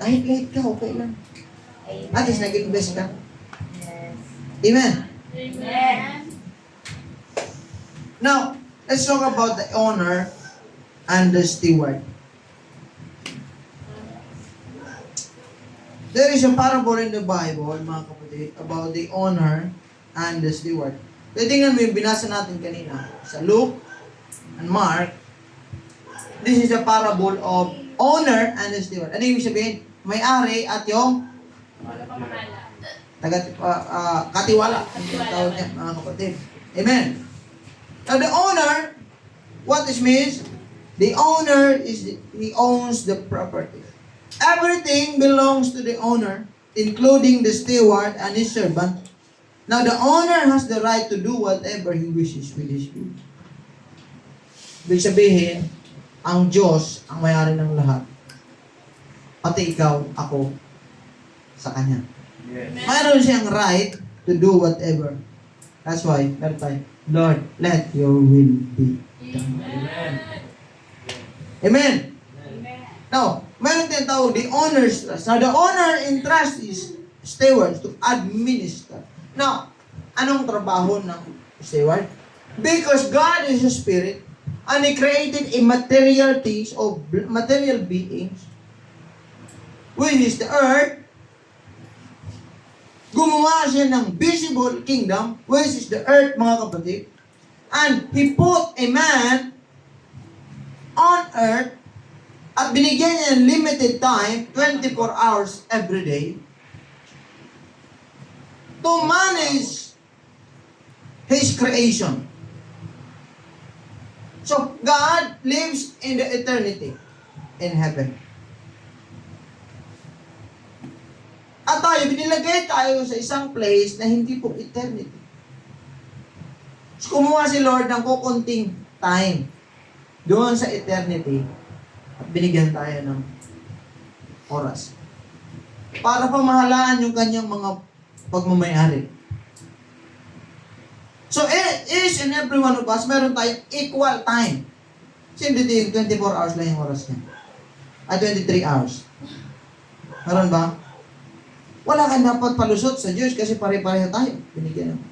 Kahit late ka, okay lang. At least nag-invest ka. Amen. Amen. Now, let's talk about the owner and the steward. There is a parable in the Bible, mga kapatid, about the owner and the steward. So, tingnan mo yung binasa natin kanina sa Luke and Mark. This is a parable of owner and the steward. Ano yung sabihin? May-ari at yung Wala pa mahala. katiwala. Ang tawag niya, mga kapatid. Amen. Now, the owner, what this means? The owner he owns the property. Everything belongs to the owner, including the steward and his servant. Now, the owner has the right to do whatever he wishes with his goods. Ibig sabihin, ang Diyos ang may-ari ng lahat. Pati ikaw, ako, sa Kanya. Yes. Mayroon siyang right to do whatever. That's why, meron tayo, Lord, let your will be done. Amen. Amen. Now, meron tayong tawag, the owner's trust. Now, the owner entrusts his stewards to administer. Now, anong trabaho ng steward? Because God is a spirit, and He created a material things or material beings, which is the earth. Gumawa siya ng visible kingdom, which is the earth, mga kapatid. And He put a man on earth at binigyan niya ng limited time, 24 hours every day, to manage His creation. So, God lives in the eternity, in heaven. At tayo, binilagay tayo sa isang place na hindi po eternity. So, kumuha si Lord ng kukunting time doon sa eternity at binigyan tayo ng oras para pamahalaan yung kanyang mga pagmamayari. So, each and every one of us, meron tayong equal time. Siyempre dito yung 24 hours lang yung oras niya. 23 hours. Meron ba? Wala kang dapat palusot sa Diyos kasi pare-pareho tayo. Binigyan naman.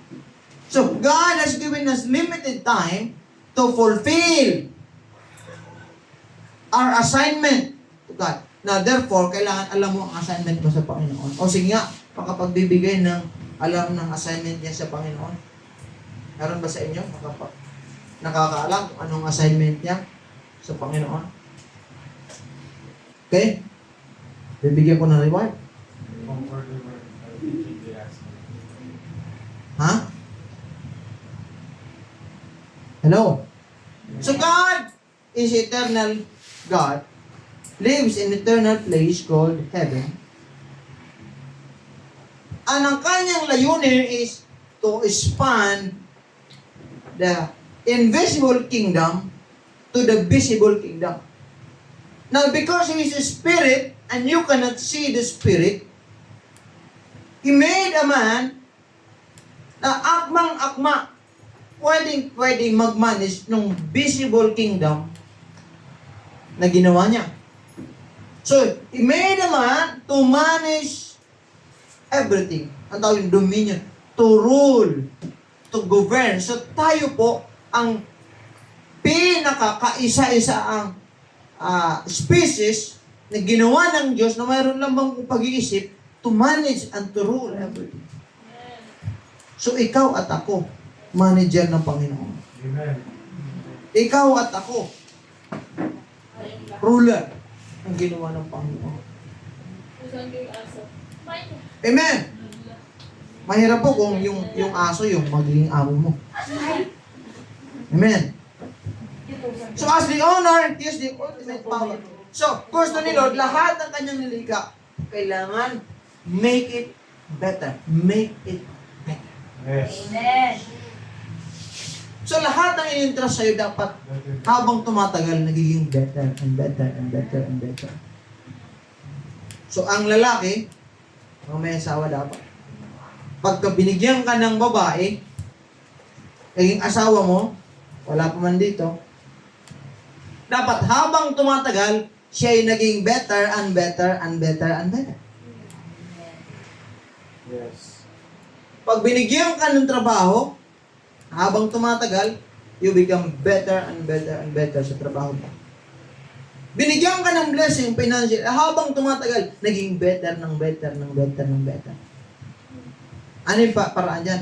So, God has given us limited time to fulfill our assignment to God. Now, therefore, kailangan alam mo ang assignment mo sa Panginoon. O sige nga, makapagbibigay ng alam ng assignment niya sa Panginoon. Meron ba sa inyo? Nakakaalam kung anong assignment niya sa Panginoon? Okay? Bibigyan ko ng reward. Ha? Hello? So God is eternal God, lives in eternal place called heaven. And ang kanyang layunin is to expand the invisible kingdom to the visible kingdom. Now, because He is a spirit and you cannot see the spirit, He made a man na akmang-akma pwedeng mag-manage ng visible kingdom na ginawa niya. So, He made a man to manage everything. Ang tawag yung dominion. To rule. To govern. So, tayo po ang pinakakaisa-isa ang species na ginawa ng Diyos na mayroon lamang pag-iisip to manage and to rule everything. So, ikaw at ako, manager ng Panginoon. Amen. Ikaw at ako, ruler ang ginawa ng Panginoon. Usan ko yung aso. Amen! Mahirap po kung yung aso yung magiging amo mo. Amen! So as the owner, he has the ultimate power. So, gusto ni Lord, lahat ng kanyang nilikha, kailangan make it better. Make it better. Yes. Amen. So, lahat ng i-entrust sa'yo dapat habang tumatagal, nagiging better and better and better and better. So, ang lalaki, may asawa dapat. Pagka binigyan ka ng babae, naging asawa mo, wala pa man dito, dapat habang tumatagal, siya ay naging better and better and better and better. Yes. Pag binigyan ka ng trabaho, habang tumatagal, you become better and better and better sa trabaho mo. Binigyan ka ng blessing financial, habang tumatagal, naging better ng better ng better ng better. Ano yung paraan dyan?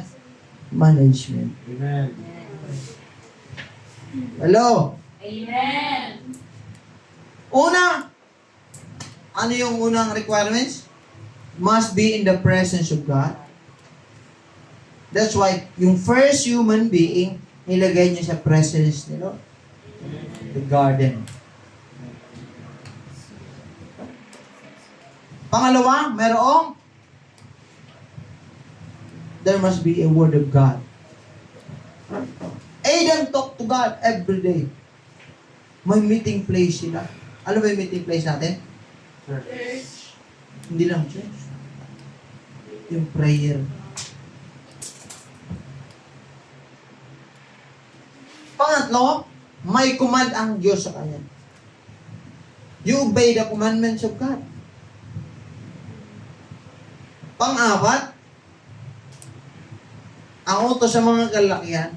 Management. Amen. Hello? Amen. Una, ano yung unang requirements? Must be in the presence of God. That's why, yung first human being, nilagay niya sa presence ni Lord. The garden. Pangalawa, there must be a word of God. Adam talk to God every day. May meeting place sila. Ano ba yung meeting place natin? Church. Hindi lang church. Yung prayer. Pangatlo, may command ang Diyos sa kanya. You obey the commandments of God. Pang-apat, ang utos sa mga kalakihan,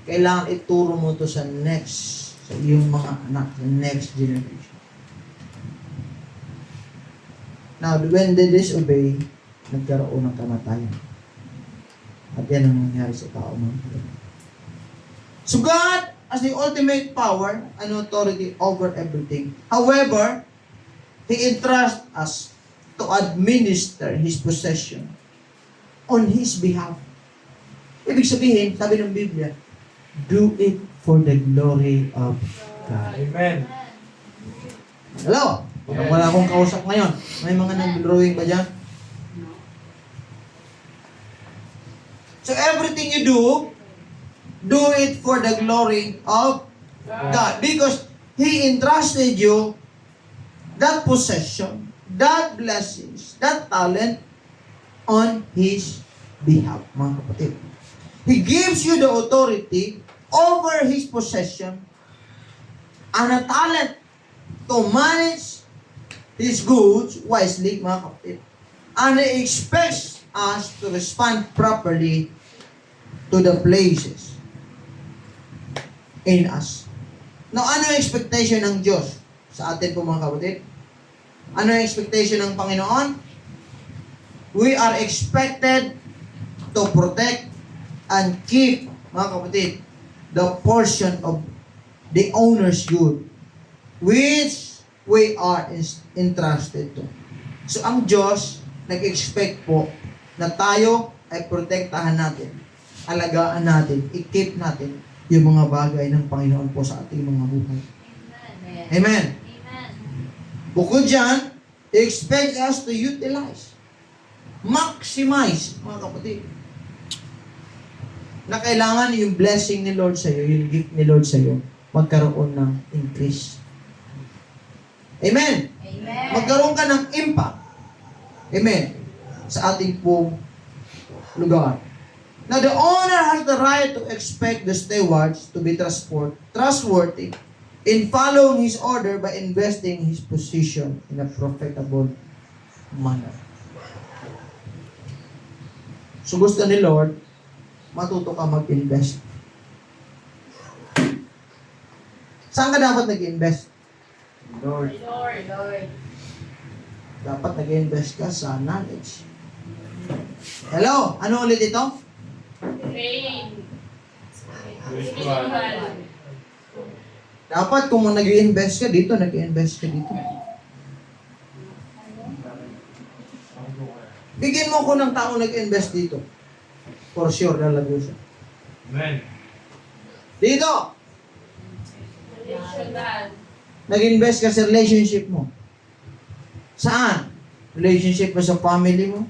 kailangan ituro mo to sa next, sa iyong mga anak, sa next generation. Now, when they disobey, nagkaroon ng kamatayan. At yan ang nangyari sa tao mga kapatid. So God has the ultimate power and authority over everything. However, He entrusts us to administer His possession on His behalf. Ibig sabihin, sabi ng Biblia, do it for the glory of God. Amen. Hello? Wala akong kausap ngayon. May mga nag-drawing ba dyan? So everything you do it for the glory of God. Because He entrusted you that possession, that blessings, that talent on His behalf, mga kapatid. He gives you the authority over His possession and a talent to manage His goods wisely, mga kapatid. And He expects us to respond properly to the places in us. Now, ano yung expectation ng Diyos sa atin po, mga kapatid? Ano yung expectation ng Panginoon? We are expected to protect and keep, mga kapatid, the portion of the owner's good, which we are entrusted to. So, ang Diyos, nag-expect po na tayo ay protektahan natin, alagaan natin, i-keep natin yung mga bagay ng Panginoon po sa ating mga buhay. Amen. Amen. Bukod dyan, He expects us to utilize, maximize, mga kapatid, na kailangan yung blessing ni Lord sa'yo, yung gift ni Lord sa'yo, magkaroon ng increase. Amen. Amen. Magkaroon ka ng impact. Amen. Sa ating pong lugar. Now, the owner has the right to expect the stewards to be trustworthy in following his order by investing his position in a profitable manner. So, gusto ni Lord, matuto ka mag-invest. Saan ka dapat nag-invest? Lord. Lord. Lord. Dapat nag-invest ka sa knowledge. Hello? Ano ulit ito? Rain. Spiritual. Dapat kung nag-invest ka dito, nag-invest ka dito. Bigyan mo ko ng tao nag-invest dito. For sure, lalago siya. Amen. Dito! Relational. Nag-invest ka sa relationship mo. Saan? Relationship mo sa family mo?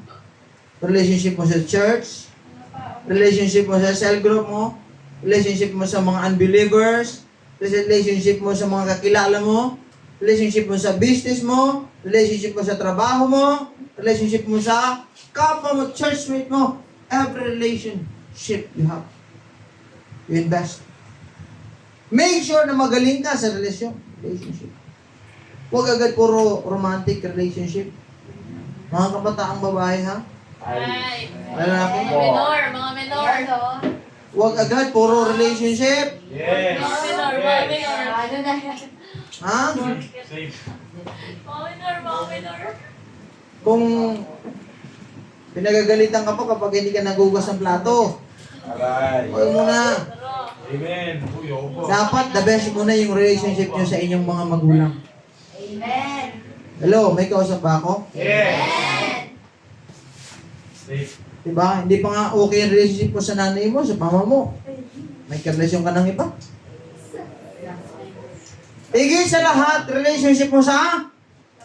Relationship mo sa church? Relationship mo sa cell group mo? Relationship mo sa mga unbelievers? Relationship mo sa mga kakilala mo? Relationship mo sa business mo? Relationship mo sa trabaho mo? Relationship mo sa kapwa mo, churchmate mo? Every relationship you have, you invest. Make sure na magaling ka sa relationship. Huwag agad puro romantic relationship. Mga kabataang babae, ha? Ay. Lalaki. Mga menor. Huwag agad puro relationship. Yes. Mga menor. Ano na yan? Ha? Safe. Mga menor. Kung pinagagalitan ka pa kapag hindi ka nagugas ng plato, Aray. huwag mo na. Amen. Uy, opo. Dapat the best muna yung relationship nyo sa inyong mga magulang. Amen. Hello, may kausap ba ako? Yes. Amen. Safe. Diba? Hindi pa nga okay yung relationship mo sa nanay mo, sa mama mo. May karelasyon ka ng iba. Higit sa lahat, relationship mo sa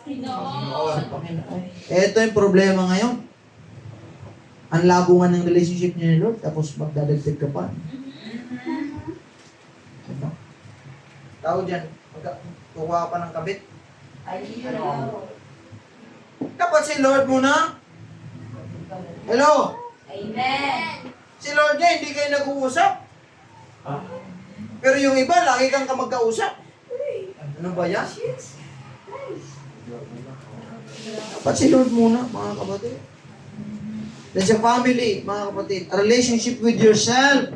Pinoon. Panginoon. Ito yung problema ngayon. Ang labo nga ng relationship niyo ni Lord, tapos magdadagdag ka pa. Diba? Tao dyan, kukuha pa ng kabit. Hello. Dapat si Lord muna. Hello? Amen. Si Lord niya, hindi kayo nag-uusap. Ah. Pero yung iba, lagi kang magkausap. Ano ba yan? Dapat si Lord muna, mga kapatid. Then sa family, mga kapatid. A relationship with yourself.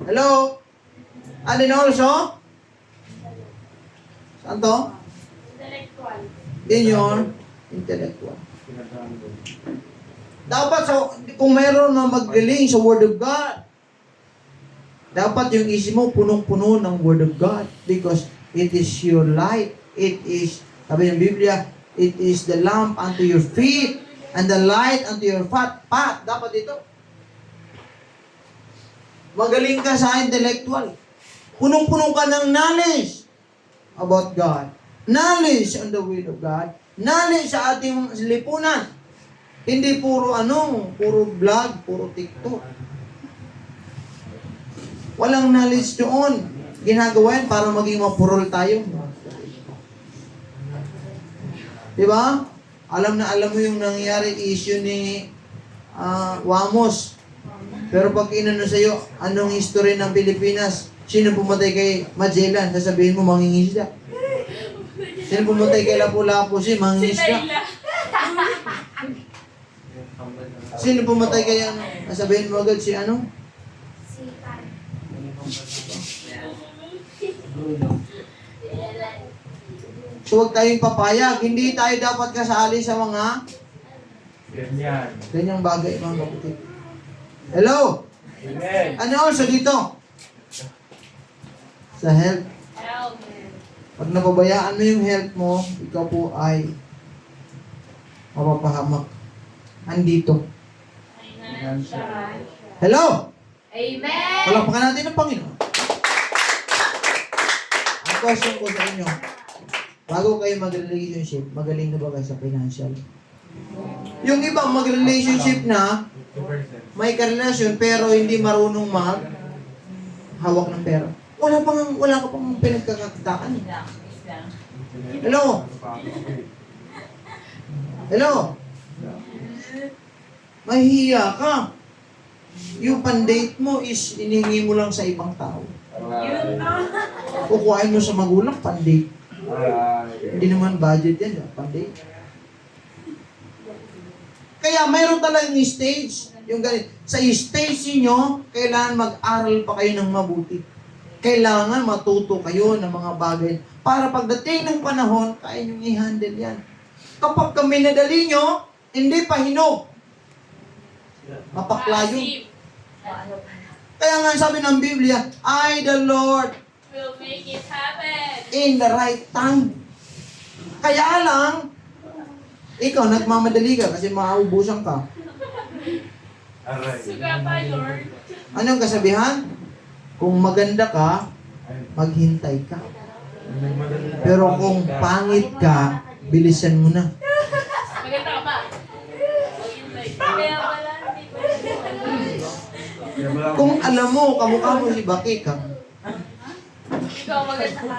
Hello? And then also? Saan to? Intellectual. In your intellectual. Dapat kung mayroon na magaling sa Word of God, dapat yung isip mo punong-puno ng Word of God because it is your light. It is, sabi ng Biblia, it is the lamp unto your feet and the light unto your path. Dapat ito. Magaling ka sa intellectual. Punong-puno ka ng knowledge about God. Knowledge on the Word of God. Knowledge sa ating lipunan. Hindi puro puro vlog, puro TikTok. Walang knowledge doon. Ginagawa yan para maging mapurol tayo. Diba? Alam mo yung nangyari issue ni Wamos. Pero pag inano sa'yo, anong history ng Pilipinas? Sino pumatay kay Magellan? Sasabihin mo, mangingisda. Sino pumatay kay Lapu-Lapu? Si Si mangingisda. Layla. Sino pumatay kay ano? Sasabihin mo agad si ano? So huwag tayong papayag. Hindi tayo dapat kasali sa mga Ganyan. ganyang bagay, mga kapatid. Hello? Amen. Ano also dito? Sa health. Help. Pag nababayaan mo yung health mo, ikaw po ay mapapahamak. Andito. Financial. Hello? Amen. Palakpakan natin ang Panginoon. Ang question ko sa inyo, bago kayo mag-relationship, magaling na ba kayo sa financial? Yung iba mag-relationship na, 2%. may karelasyon pero hindi marunong hawak ng pera. Wala ka pang pinagkakakitaan. Hello? Hello? Mahihiya ka. Yung pandate mo is inihingi mo lang sa ibang tao. Aray. Kukuhain mo sa magulang, pandate. Aray. Hindi naman budget yan, pandate. Kaya mayroon talagang stage, yung ganito. Sa stage niyo, kailangan mag-aral pa kayo ng mabuti. Kailangan matuto kayo ng mga bagay para pagdating ng panahon, kaya nyo i-handle yan. Kapag kami nadali nyo, hindi pa hinog. Mapaklayo. Passive. Kaya nga sabi ng Biblia, I the Lord Will make it happen. in the right time. Kaya lang, ikaw nagmamadali ka kasi mauubusan ka. Aray. Suga pa, Lord. Anong kasabihan? Kung maganda ka, maghintay ka. Pero kung pangit ka, bilisan mo na. Maganda ka ba? Kaya wala, hindi pwede. Kung alam mo, kamukha mo si Baki ka, Ikaw maganda ka.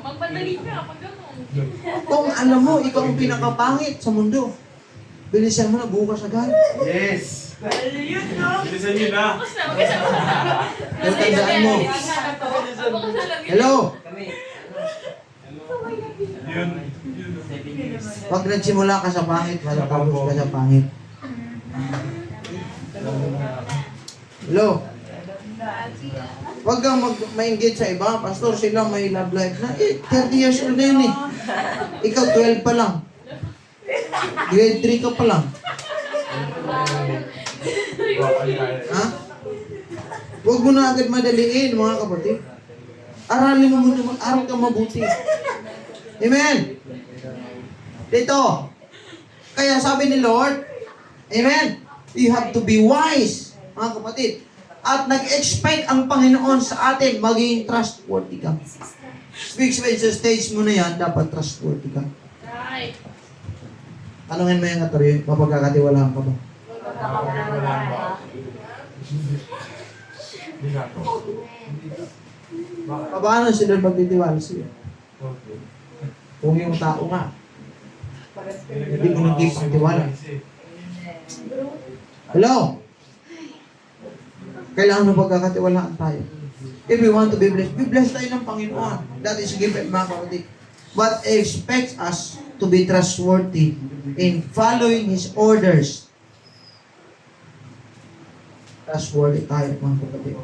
Magpadali ka pag gano'n. kung alam mo, ikaw ang pinakapangit sa mundo, bilisan mo na bukas agad. Yes! Bilisan nyo na. Tapos na, magkasama ka. Pero tandaan mo. Ako ka na lang. Hello? Yun. Pag nagsimula ka sa pangit, matatapos ka sa pangit. Hello? Huwag kang ma-engage sa iba. Pastor, sila may love life na. 30 years old na yun eh. Ikaw, 12 pa lang. Grade 3 ka pa lang. Ha? Huwag mo na agad madaliin, mga kapatid. Aralin mo muna, mag-aral ka mabuti. Amen? Dito. Kaya sabi ni Lord, Amen? You have to be wise, mga kapatid. At nag-expect ang Panginoon sa atin, maging trustworthy ka. Big sa stage mo na yan, dapat trustworthy ka. Right. Tanungin mo yung kataryo, mapagkakatiwalaan ka ba? Hindi na to. Paano sila magtitiwala sa'yo? Kung yung tao nga, hindi mo nang pagtiwala. Hello? Kailangan mo pagkakatiwalaan tayo. If we want to be blessed tayo ng Panginoon. That is given, mga kapatid. But expects us to be trustworthy in following His orders. Trustworthy tayo, mga kapatid.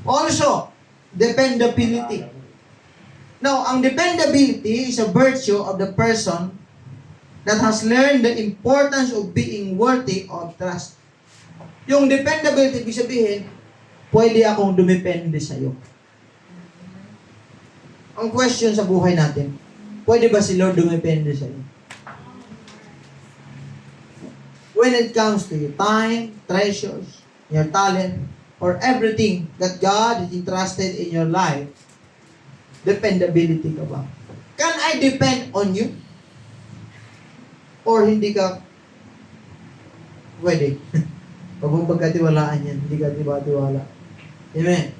Also, dependability. Now, ang dependability is a virtue of the person that has learned the importance of being worthy of trust. Yung dependability, ibig sabihin, pwede akong dumepende sa'yo. Ang question sa buhay natin, pwede ba si Lord dumepende sa'yo? When it comes to your time, treasures, your talent, or everything that God has entrusted in your life, dependability ka ba? Can I depend on you? Or hindi ka pwede? Pag mong pagkatiwalaan yan, hindi ka tiwala. Amen.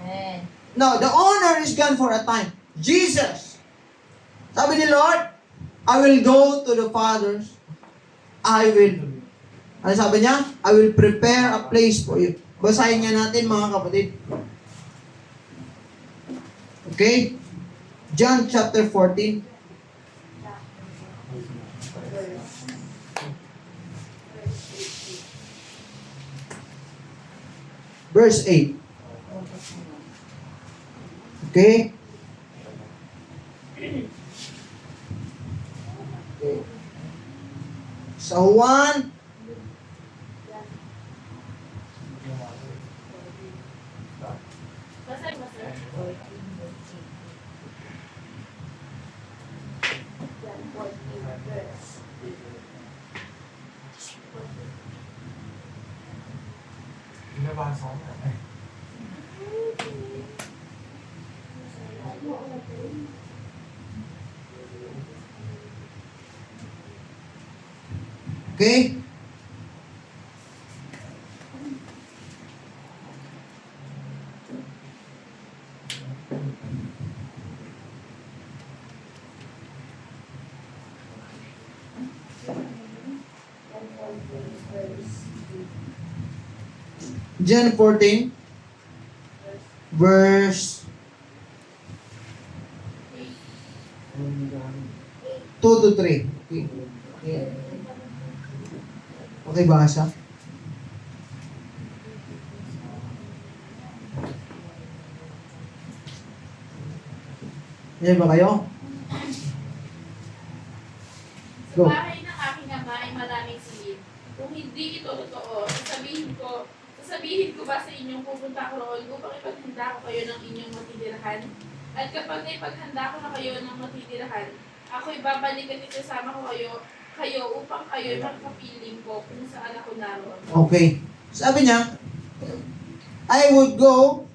Amen. Now, the honor is gone for a time. Jesus, sabi ni Lord, I will go to the fathers. Ano sabi niya? I will prepare a place for you. Basahin niya natin, mga kapatid. Okay? John chapter 14. Verse 8. Okay? Sa Juan, Basahin mo, sir. Binabasa ko na. okay? John 14, verse 2 to 3. Okay. Okay, basa. Yan ba kayo? Go. Sa bahay ng aking ama ay maraming silid. Kung hindi ito totoo, sasabihin ko ba sa inyong pupunta ko roon upang ipaghanda ko kayo ng inyong matitirahan? At kapag naipaghanda ko na kayo ng matitirahan, ako'y babalik at isasama ko kayo upang kayo'y magkapiling ko kung saan ako naroon. Okay. Sabi niya, I would go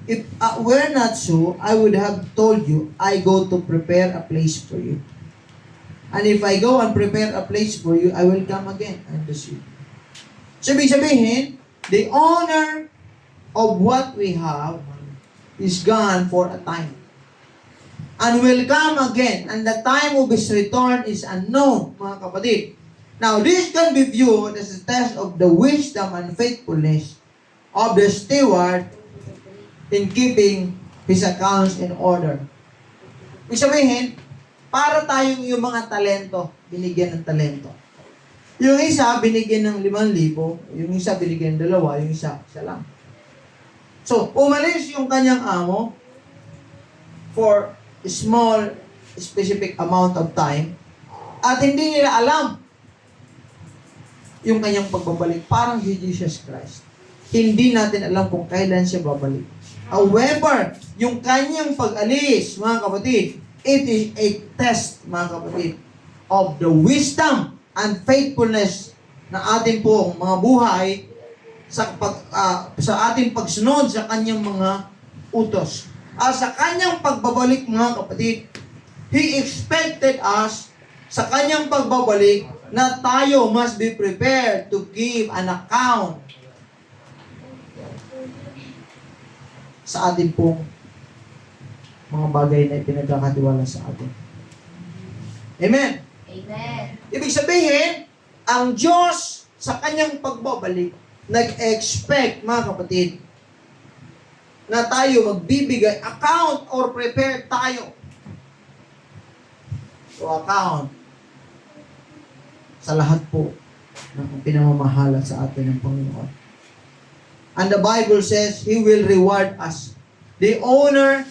If were not so, I would have told you, I go to prepare a place for you. And if I go and prepare a place for you, I will come again and receive you. So, ibig sabihin, the honor of what we have is gone for a time. And will come again, and the time of His return is unknown, mga kapatid. Now, this can be viewed as a test of the wisdom and faithfulness of the steward in keeping his accounts in order. Ibig sabihin, para tayong yung mga talento, binigyan ng talento. Yung isa, binigyan ng 5,000, yung isa, binigyan ng 2, yung isa lang. So, umalis yung kanyang amo for a small, specific amount of time at hindi nila alam yung kanyang pagbabalik. Parang si Jesus Christ. Hindi natin alam kung kailan siya babalik. However, yung kanyang pag-alis, mga kapatid, it is a test, mga kapatid, of the wisdom and faithfulness na atin pong mga buhay sa ating pagsunod sa kanyang mga utos. Sa kanyang pagbabalik, mga kapatid, He expected us sa kanyang pagbabalik na tayo must be prepared to give an account sa ating pong mga bagay na ipinagkakatiwala sa atin. Amen? Amen. Ibig sabihin, ang Diyos sa kanyang pagbabalik, nag-expect, mga kapatid, na tayo magbibigay account or prepare tayo to account sa lahat po ng pinamamahala sa atin ng Panginoon. And the Bible says, He will reward us. The owner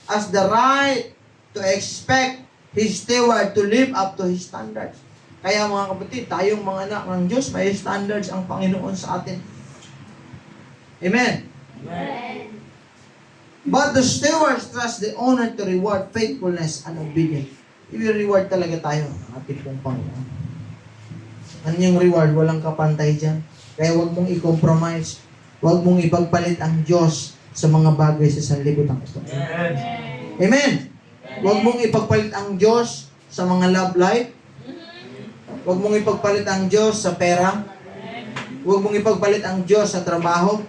has the right to expect His steward to live up to His standards. Kaya mga kapatid, tayong mga anak ng Diyos, may standards ang Panginoon sa atin. Amen? Amen. But the stewards trust the owner to reward faithfulness and obedience. I-reward talaga tayo ng ating pong Panginoon. Ano yung reward? Walang kapantay dyan. Kaya huwag mong i-compromise. Huwag mong ipagpalit ang Diyos sa mga bagay sa sanlibutan ito. Amen. Amen? Huwag mong ipagpalit ang Diyos sa mga love life. Huwag mong ipagpalit ang Diyos sa pera. Huwag mong ipagpalit ang Diyos sa trabaho.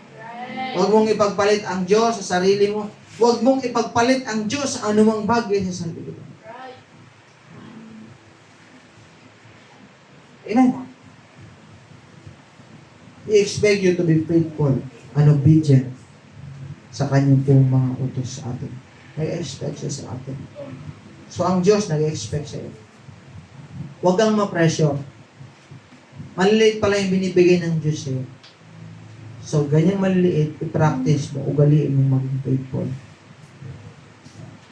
Huwag mong ipagpalit ang Diyos sa sarili mo. Huwag mong ipagpalit ang Diyos sa anumang bagay sa sanlibutan. Amen. He expect you to be faithful and obedient sa kanyang pong mga utos sa atin. Nag-expect siya sa atin. So, ang Diyos nag-expect sa iyo. Huwag kang ma-pressure. Maliliit pala yung binibigay ng Diyos sa iyo. So, ganyang maliliit, i-practice mo, ugaliin mo maging faithful.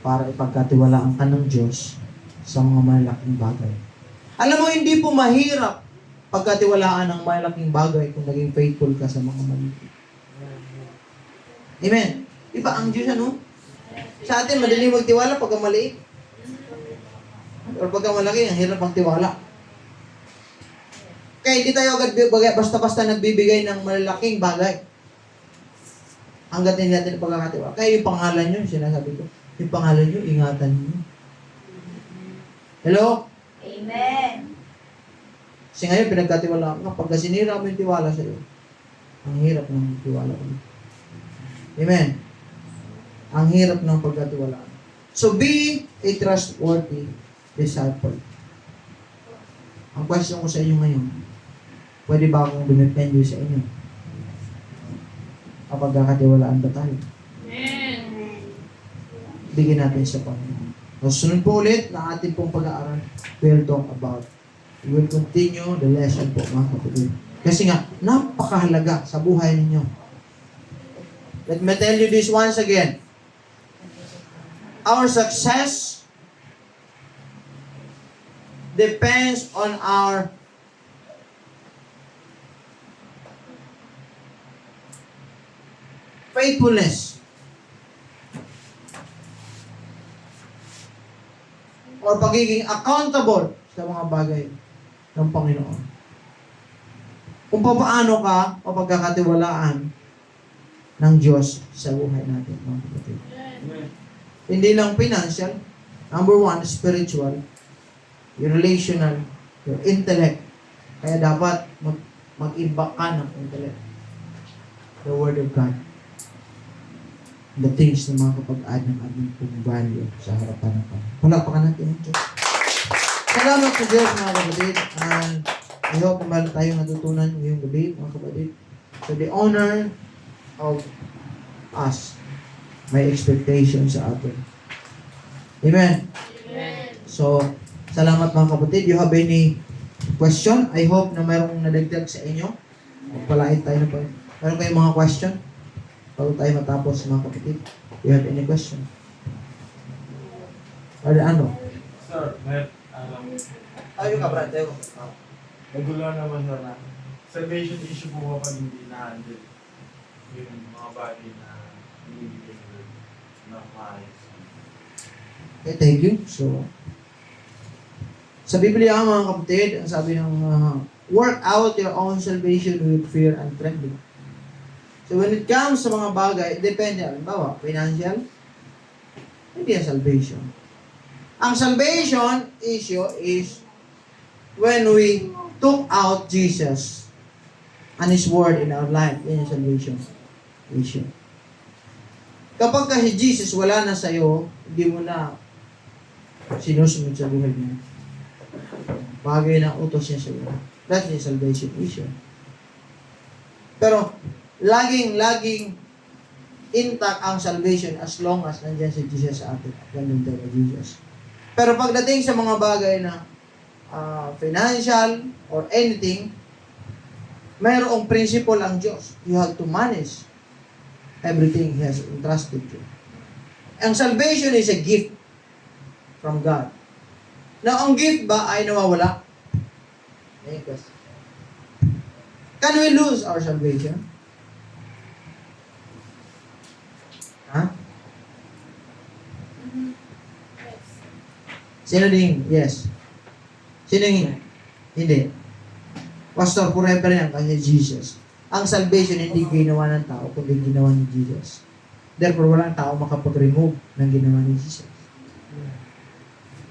Para ipagkatiwalaan ka ng Diyos sa mga malaking bagay. Alam mo, hindi po mahirap pagkatiwalaan ng malaking bagay kung naging faithful ka sa mga maliliit. Amen. Iba ang Diyos, ano? Sa atin, madali magtiwala pagka maliit. Or pagka malaki, ang hirap magtiwala. Kaya hindi tayo agad basta-basta nagbibigay ng malalaking bagay. Hanggat hindi natin pagkakatiwala. Kaya yung pangalan nyo, sinasabi ko, yung pangalan nyo, ingatan nyo. Hello? Amen. Kasi ngayon, pinagkatiwala ka. Pagka sinira mo yung tiwala sa iyo, ang hirap ng tiwala ko. Amen? Ang hirap ng pagkatiwalaan. So, be a trustworthy disciple. Ang question ko sa inyo ngayon, pwede ba akong dumepende sa inyo? Kapag kakatiwalaan ba tayo? Amen. Bigyan natin sa Panginoon. So, sunod po ulit na ating pong pag-aaral, we'll talk about. We will continue the lesson po, mga kapatid. Kasi nga, napakahalaga sa buhay ninyo. Let me tell you this once again. Our success depends on our faithfulness or pagiging accountable sa mga bagay ng Panginoon. Kung paano ka o pagkakatiwalaan ng Diyos sa buhay natin, mga kapatid. Amen. Hindi lang financial. Number one, spiritual. Your relational. Your intellect. Kaya dapat mag-imbak ka ng intellect. The Word of God. The things na makakapag-add ng ating value sa harapan ng Panginoon. Palakpakan natin ang Diyos. Salamat sa Diyos, mga kapatid. And I hope na meron tayong natutunan ngayong gabi, mga kapatid. So the honor of us, may expectation sa atin. Amen. Amen. So, salamat mga kapatid. You have any question? I hope na mayroong nadagdag sa inyo. Magpalait tayo na pa. Meron kayong mga question? Bago tayo matapos mga kapatid. You have any question? Or ano? Sir, may Tayo ka, Brad. Tayo ka. nagulo naman na salvation issue po kapag hindi na-handle yung mga bagay na binibigay na maayos. Okay, thank you. So, sa Biblia mga kapatid, ang sabi ng work out your own salvation with fear and trembling. So when it comes sa mga bagay, depende. Halimbawa, financial, hindi ang salvation. Ang salvation issue is when we took out Jesus and His Word in our life. Yan yung salvation issue. Kapag kasi Jesus wala na sa'yo, hindi mo na sinusunod sa buhay niya. Bagay na utos niya sa iyo. That's the salvation issue. Pero, laging intact ang salvation as long as nandiyan si Jesus sa atin. Ganun tayo Jesus. Pero pagdating sa mga bagay na financial or anything, mayroong principle ang Diyos. You have to manage everything He has entrusted you. Ang salvation is a gift from God. Now, ang gift ba ay nawawala? Any question? Can we lose our salvation? Ha? Yes. Sino din? Yes. Sino hindi? Hindi. Pastor, forever yan kasi Jesus. Ang salvation hindi ginawa ng tao, kundi ginawa ni Jesus. Therefore, walang tao makapag-remove ng ginawa ni Jesus.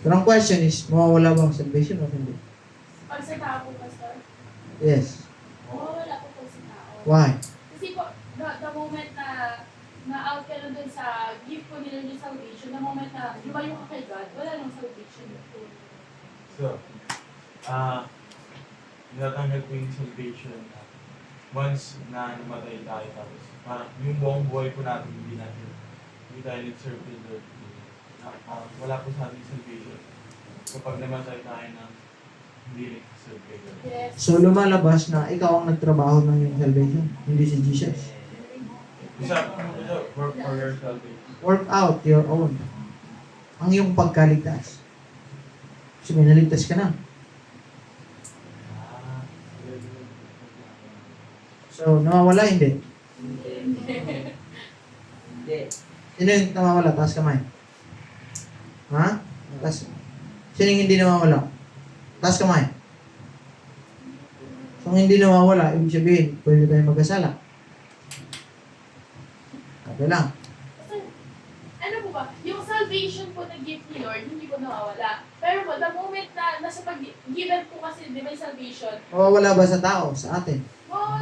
Pero ang question is, mawawala ba ang salvation o hindi? Pag sa tao po, Pastor, Yes. mawawala po pag sa tao. Why? Kasi po, the moment na na-out ka na dun sa gift po nila yung salvation, the moment na lumayo ka kay God, wala nang salvation po. So, natatanggap ko yung salvation na once na namatay tayo tapos parang yung buong buhay po natin hindi tayo nag-serve the Lord. Wala po sa ating salvation kapag namatay tayo ng hindi nag-serve kay Lord. Yes. So, lumalabas na ikaw ang nagtrabaho ng iyong salvation, hindi si Jesus. Isa, work for your salvation. Work out your own. Ang iyong pagkaligtas. So, may naligtas ka na. So, nawawala, hindi. Sino yung nawawala? Taas kamay. Ha? Taas. Sino yung hindi nawawala? Taas kamay. So, kung hindi nawawala, ibig sabihin, pwede tayo magkasala. Okay lang. Ano po ba? Yung salvation po na gift ni Lord, hindi po nawawala. Pero po, the moment na nasa pag-given po kasi, di ba yung salvation? Mawawala ba sa tao? Sa atin? Oh,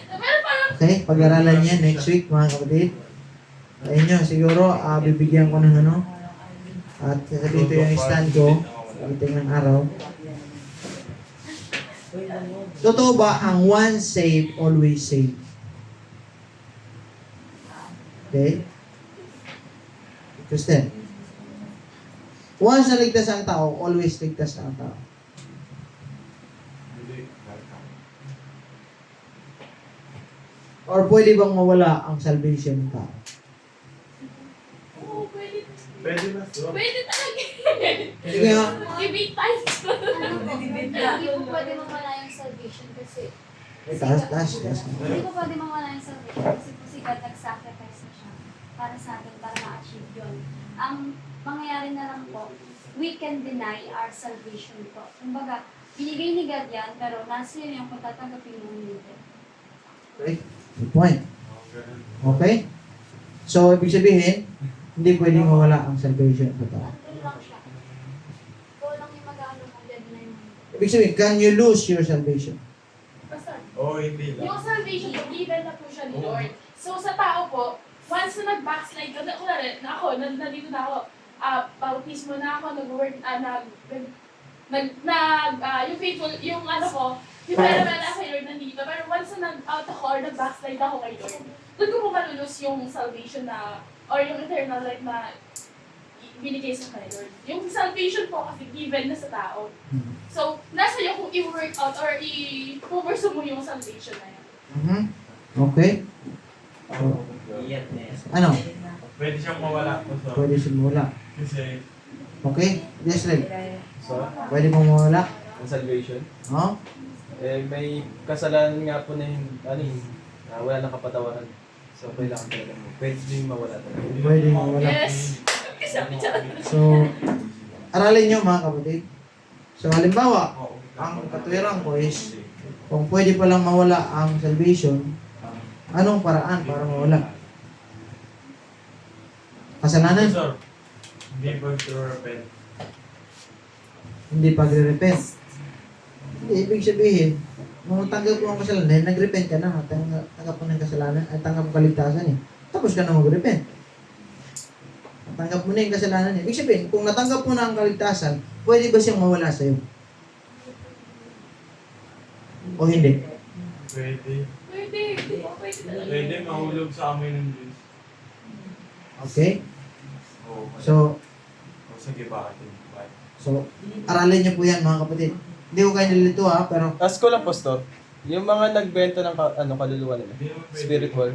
meron parang, Okay, pag-aralan niya next week, mga kapatid. Sa inyo, siguro, bibigyan ko ng ano. At sasabihin ko yung stand ko. Pagdating ng araw. Totoo ba ang one saved, always saved? Okay? Kristen. Once na ligtas ang tao, always ligtas na ang tao. Hindi. Or pwede bang mawala ang salvation ng tao? oh, pwede. Pwede na. So, Pwede talaga. Sige nga. Giving times. Hindi po pwede mawala yung salvation kasi Taas. hindi po pwede mawala yung salvation kasi po si God nag-sacrifice na siya para sa atin, para ma-achieve yun. Ang mangyayari na lang po, we can deny our salvation po. Kumbaga, binigay ni God yan, pero nasa yun yung kung tatanggapin mo hindi. Okay? Good point. Ganun. Okay? So, ibig sabihin, hindi pwedeng mawala ang salvation sa tao. Ano lang siya. Ikaw lang yung mag-ano kung deny mo. Ibig sabihin, can you lose your salvation? Basta, Oo, hindi lang. yung salvation, given na po siya ni Lord. So sa tao po, once na nag-backslide ka, kunwari, na ako, nandito na ako, bautismo na ako, nag-work, yung faithful, yung ano ko, yung pera na kay Lord nandito. Pero once na nag-out ako or nag-backslide ako kay Lord, doon ko po malulus yung salvation na, or yung eternal life na binigay sa kay Lord. Yung salvation po kasi given na sa tao. So, nasa iyo kung i-work out or i-pursue mo yung salvation na yun. Mhm. Okay? Ano? Pwede siyang mawala po so, Pwede simula. kasi Okay? Yes, Red. So, Pwede mo mawala? ang salvation. Oh? May kasalanan nga po na wala nang kapatawaran. So, kailangan talaga mo. Pwede din mawala talaga. Pwede mawala. Yes! Sabi siya. So, aralin nyo mga kapatid. So, halimbawa, oo, ang katwiran ko is, kung pwede palang mawala ang salvation, anong paraan para mawala? Kasalanan? Sir, hindi ba to repent? Hindi pagre-repent. Hindi, ibig sabihin, nung tanggap mo ang kasalanan, nag-repent ka na, tanggap mo ng kasalanan, at tanggap mo kaligtasan eh. Tapos ka na mag-repent. Tanggap mo na yung kasalanan eh. Ibig sabihin, kung natanggap mo na ang kaligtasan, pwede ba siyang mawala sa'yo? O hindi? Pwede. Pwede, di ba? Pwede talaga. Pwede mahulog sa amin ng Diyos. Okay? Oo. So, Sige, bakit hindi? Bakit? so, aralin niyo po yan mga kapatid. Hindi ko kayo nilito ha, pero Ask ko lang, Pastor. Yung mga nagbenta ng kaluluwa nila, Hindi naman pwede. spiritual,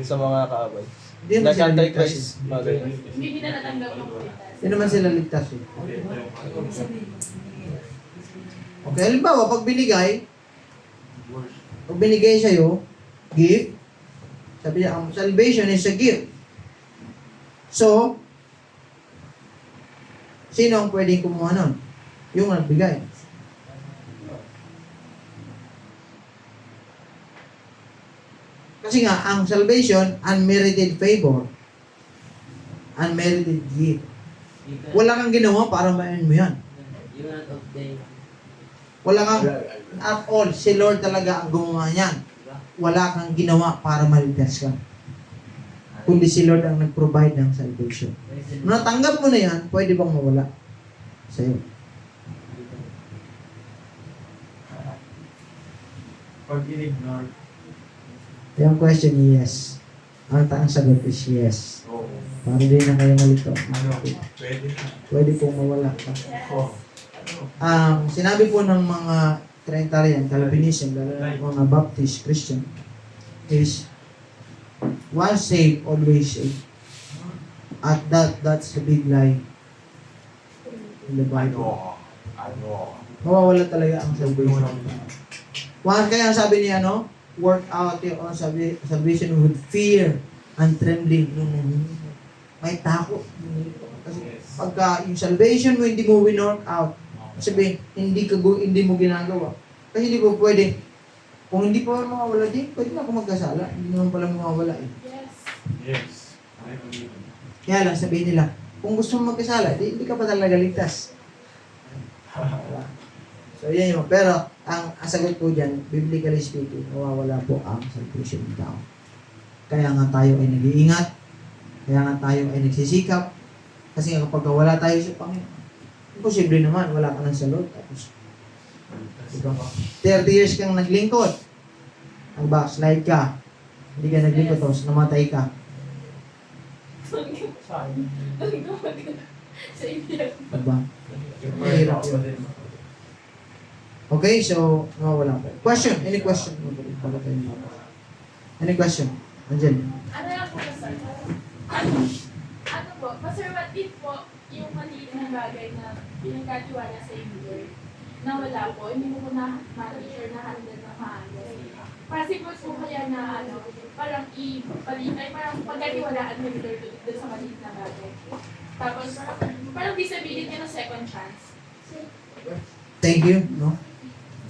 sa mga kaaway. hindi naman sila ligtas. Nag-antichrist, mga ganyan. Hindi nila natanggap ng kulitas. Hindi naman sila ligtas eh. Hindi, ito yung Okay, halimbawa, pag worship. binigay sa'yo, gift, sabi niya, ang salvation is a gift. So, sino ang pwedeng kumuha nun? Yung nagbigay. Kasi nga, ang salvation, unmerited favor. Unmerited gift. Wala kang ginawa para ma-earn mo yan. Wala kang, at all, si Lord talaga ang gumawa niyan. Wala kang ginawa para maligtas ka. Kundi si Lord ang nag-provide ng salvation. Nung natanggap mo na yan, pwede bang mawala sa'yo? Pag in-ignore, Yung question, yes. Ang sagot is yes. oo. Para din na kayo malito. Pwede na. Pwede pong mawala ka. Oo. Sinabi po ng mga Trinitarian, Calvinism, lalo na mga Baptist Christian, is once saved, always saved. At that's the big lie in the Bible. Mawawala talaga ang salvation. Kaya sabi niya, work out your own salvation with fear and trembling. May takot. Kasi pagka yung salvation mo, hindi mo winwork out. Sabihin, hindi mo ginagawa. Kasi hindi po pwede. Kung hindi pa mawawala din, pwede na ako magkasala. Hindi naman pala mawawala eh. Yes. Yes. I believe. Kaya lang, sabihin nila, kung gusto mo magkasala, hindi ka pa talaga ligtas. So, yan yun. Pero, ang sagot ko dyan, biblically speaking, nawawala po ang salvation ng tao. Kaya nga tayo ay nag-iingat. Kaya nga tayo ay nagsisikap. Kasi nga kapag wala tayo sa Panginoon, imposible naman, wala ka ng salot. Tapos, diba? 30 years kang naglingkod. Nag-backslide ka. Hindi ka naglingkod, tapos namatay ka. Sa India. Diba? Mahirap yun. Okay, so, nawawala po. Question? Any question? Any question? Andiyan. Ano lang po ba, sir? Ano po, conservative po yung maliit na bagay na pinagkatiwala sa inyo, na wala po, hindi mo po na-sure na handle na maayos. Possible po kaya na parang parang pagkatiwalaan mo doon sa maliit na bagay. Tapos parang disability ng second chance. Thank you. No?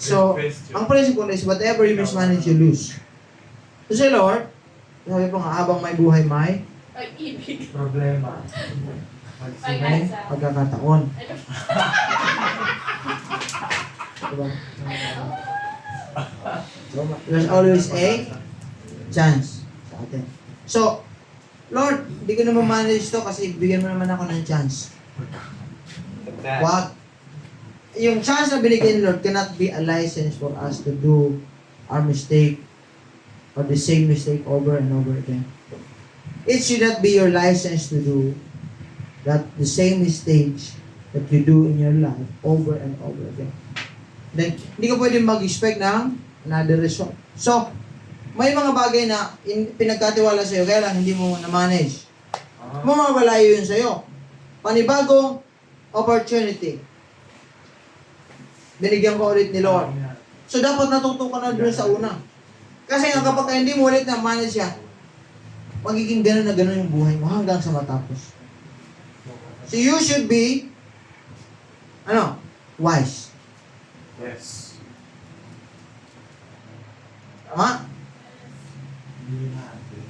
So, ang principle is whatever you mismanage, you lose. So, say, Lord, Sabi ko nga, habang may buhay, may Pag-ibig. Problema. may pagkakataon. Diba? So, there's always a chance sa atin. So, Lord, hindi ko naman manage to kasi bigyan mo naman ako ng chance. Wag. Yung chance na binigyan ni Lord cannot be a license for us to do our mistake or the same mistake over and over again. It should not be your license to do that the same mistakes that you do in your life over and over again. Then, hindi ka pwede mag-expect ng another result. So, may mga bagay na pinagkatiwala sa'yo, kaya lang hindi mo na-manage. Mamamalayo yun sa'yo. Panibagong opportunity. Binigyan ko ulit ni Lord. So, dapat natuto ka na doon sa una. Kasi nga kapag hindi mo ulit na-manage yan, magiging gano'n na gano'n yung buhay mo hanggang sa matapos. So, you should be, wise. Yes. Tama? Hindi natin.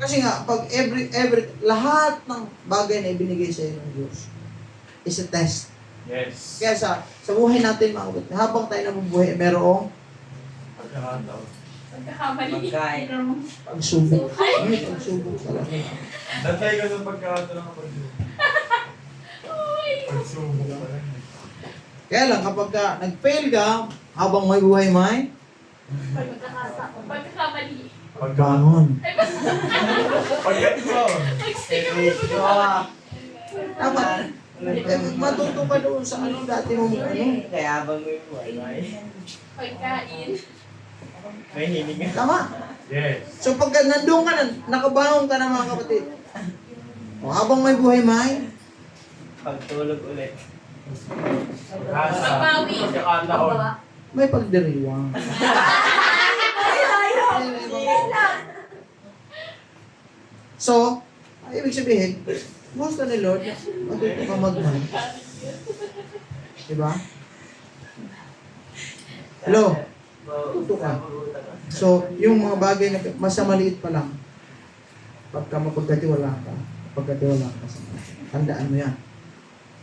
Kasi nga, pag lahat ng bagay na ibinigay sa iyo ng Diyos is a test. Yes. Kaya sa buhay natin, mga kapatid, habang tayo nabubuhay, merong Pagkakataon. Pagkakamali. pagsubok. May pagsubok talaga. Dantay ka sa pagkakataon ng pagsubok. Pagsubok pa lang. Kaya lang, kapag nag-fail ka, habang may buhay may, Pagkakamali. bangon. Pagkakataon. Dapat, matuto ka doon sa dati mo Kaya habang may buhay, Pagkain. may hininga. Tama? Yes. So pagka nandun ka na, nakabangon ka na mga kapatid. O habang may buhay may, Pagtulog ulit. Pagkasa. Pagbawi. Pagkakataon. may pagdiriwang. So, ibig sabihin, gusto ni Lord, matuto ka magman. Diba? Hello? Tuto ka. So, yung mga bagay na mas maliit pa lang, pagka mapagkatiwala ka sa tandaan mo yan.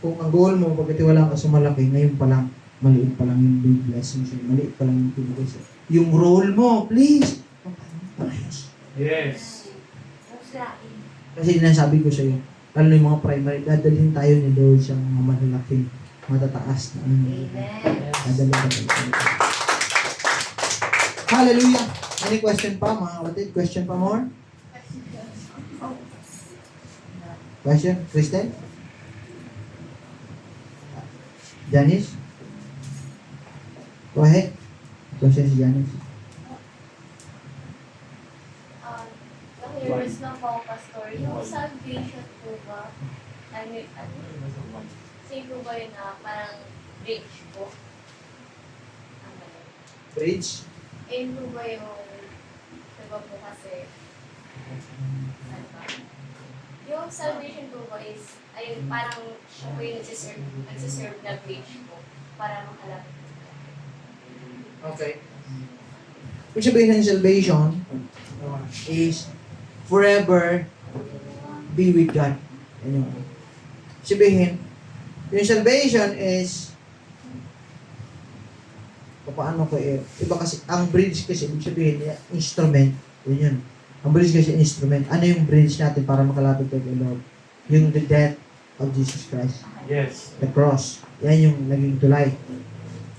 Kung ang goal mo, pagkatiwala ka sa malaki, ngayon pa lang, maliit pa lang yung big blessings, maliit pa lang yung pinagay sa'yo. Yung role mo, please, ayos. Yes. Kasi sinasabi ko sa'yo, lalo na yung mga primary, dadalhin tayo ni Lord sa mga malalaking, matataas na dadalhin tayo. Hallelujah! Any question pa, mga kapatid? Question pa more? Question? Kristen? Janice? Go ahead. Question si Janice. Curious lang po ako, Pastor. Yung salvation po ba, same po ba yun na parang bridge po? Ano ba yun? Bridge? Yun po ba yung, diba po kasi, ano ba? Yung salvation po ba is, ayun, parang siya po yung nagsiserve na bridge po para makalapit po. Okay. Ibig sabihin ng salvation is forever be with God. Ano? Sabihin, yung salvation is paano ko iba kasi, ang bridge kasi, ibig sabihin, instrument, yun. Ang bridge kasi instrument. Ano yung bridge natin para makalapit kay Lord? Yung the death of Jesus Christ. Yes. The cross. Yan yung naging tulay.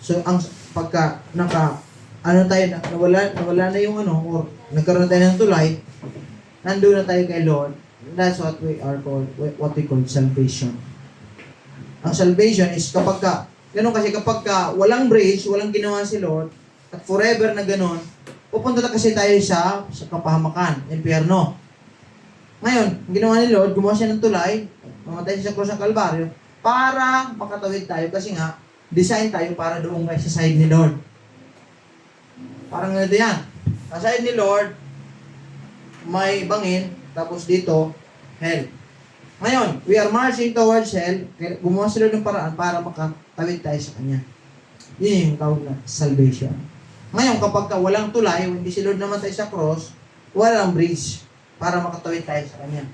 So, ang pagka nawala na yung or nagkaroon tayo ng tulay, nandun na tayo kay Lord. That's what we are called, what we call salvation. Ang salvation is kapag walang bridge, walang ginawa si Lord, at forever na ganon, pupunta na kasi tayo sa kapahamakan, impyerno. Ngayon, ang ginawa ni Lord, gumawa siya ng tulay, mamatay siya sa krus ng Kalbaryo, para makatawid tayo kasi nga, design tayo para doon kayo sa side ni Lord. Parang ganito yan. Sa side ni Lord, may bangin, tapos dito, hell. Ngayon, we are marching towards hell, gumawa sila ng paraan para makatawid tayo sa Kanya. Yun yung tawag na salvation. Ngayon, kapag walang tulay, hindi si Lord namatay sa cross, walang bridge para makatawid tayo sa Kanya.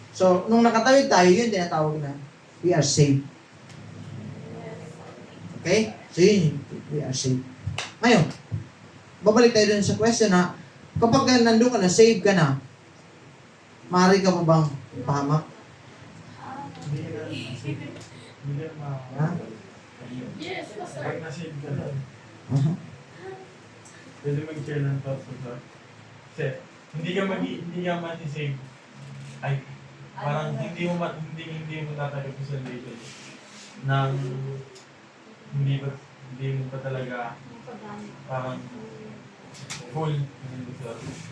So, nung nakatawid tayo, yun tinatawag na we are saved. Okay? So, yun yung we are saved. Ngayon, babalik tayo dun sa question na, kapag nandun ka na, saved ka na, maaari ka pa bang pahamak? Hindi ka na, hindi na Ha? Yes, Pastor. Pag na-save ka na, Aha. pwede mag-share ng thoughts mo, sir. Kasi, hindi ka mati-save. Ay, parang hindi mo tatanggap yung salvation nang hindi mo pa talaga parang full.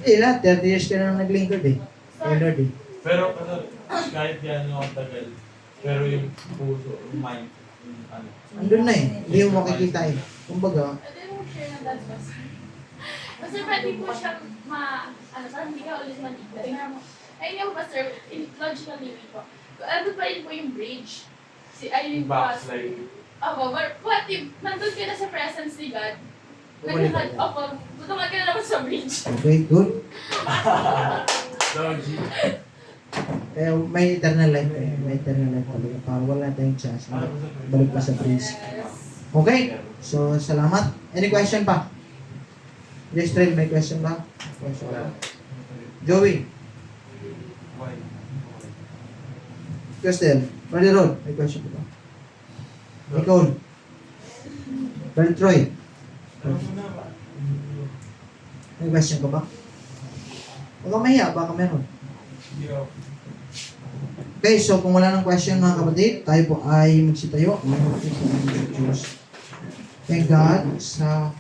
Lahat, 30 years ka na naglingkod eh. Kay Lord eh. Pero kahit gaano katagal, pero yung puso, yung mind, yung ano. Andun na eh. Hindi mo makikita eh. Kumbaga, Pwede mo share ng that, Pastor. Kasi pwede po siyang parang hindi ka ulit maligtas. Tingnan mo. Ayun yung Pastor, logically po. Ano pa rin po yung bridge? Ayun yung Backslide. but what if nandun ka na sa presence ni God? Bumalik ka na. Butungan ka na naman sa bridge. okay, good. Logi. Kaya may eternal life eh. May eternal life talaga. Para wala tayong chance. Balik pa sa praise. Okay? So, salamat. Any question pa? Yes, Trey, may question ba? Question ba? Joey, Why? Christel, Brother Rod, may question pa ba? Nicole, Brother Troy, Alam mo na ba? may question ka ba? Huwag kang mahiya, baka meron. Hindi ako. Okay, so kung wala ng question mga kapatid, tayo po ay magsitayo. Thank God sa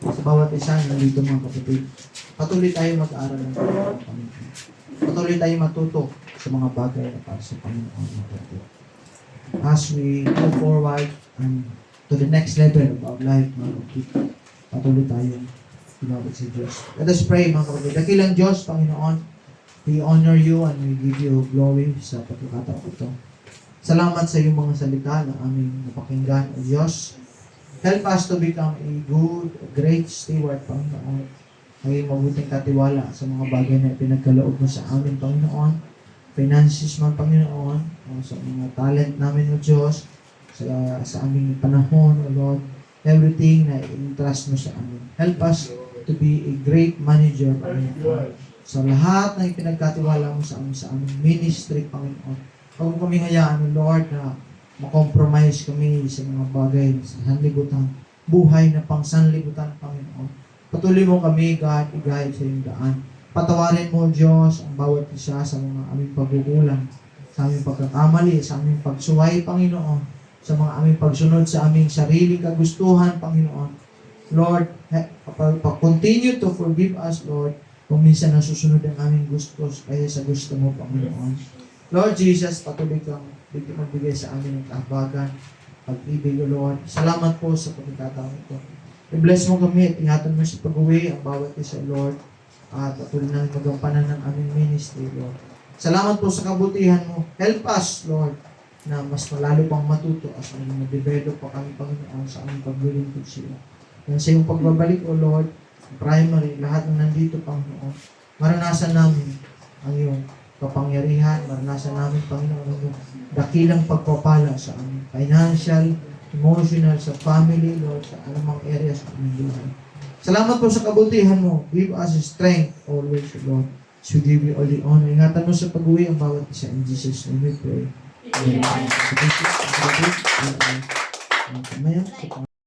bawat isa nandito mga kapatid. Patuloy tayo mag-aaral ng Panginoon. Patuloy tayo matuto sa mga bagay na para sa Panginoon mga kapatid. As we go forward and to the next level of our life mga kapatid, patuloy tayong tinawag si Diyos. Let us pray mga kapatid. Dakilang Diyos, Panginoon, we honor you and we give you glory sa pagkakataon ito. Salamat sa iyong mga salita na aming napakinggan, O Diyos. Help us to become a good, great steward, Panginoon. Maging mabuting katiwala sa mga bagay na pinagkaloob mo sa amin, Panginoon. Finances man, Panginoon, o sa mga talent namin, O Diyos, sa aming panahon, O Lord. Everything na i-entrust mo sa amin. Help us to be a great manager, Panginoon. Sa lahat ng ipinagkatiwala mo sa aming ministry, Panginoon. Huwag mo kami hayaan, Lord, na makompromise kami sa mga bagay sa sanlibutan, buhay na pang sanlibutan, Panginoon. Patuloy mo kami, God, i-guide sa iyong daan. Patawarin mo, Diyos, ang bawat isa sa mga aming pagkukulang, sa aming pagkakamali, sa aming pagsuway, Panginoon, sa mga aming pagsunod sa aming sarili kagustuhan, Panginoon. Lord, continue to forgive us, Lord, kung minsan nasusunod ang aming gusto kaya sa gusto mo, Panginoon. Lord Jesus, patuloy kang magbigay sa amin ng kahabagan, pag-ibig, O Lord. Salamat po sa pagkakataon ito. I-bless mo kami at ingatan mo sa pag-uwi ang bawat isa, Lord. At patuloy na magampanan ng aming ministry, Lord. Salamat po sa kabutihan mo. Help us, Lord, na mas malalo pang matuto as ma-develop pa kami, Panginoon, sa aming paglilingkod sila. Yan sa iyong pagbabalik, O Lord, primary, lahat ng nandito, Panginoon, maranasan namin ang iyong kapangyarihan, maranasan namin, Panginoon, ang iyong dakilang pagpapala sa aming financial, emotional, sa family, Lord, sa anumang areas sa aming buhay. Salamat po sa kabutihan mo. Give us strength always, Lord. So we give you all the honor. Ingatan mo sa pag-uwi ang bawat isa. In Jesus' name we pray. Amen.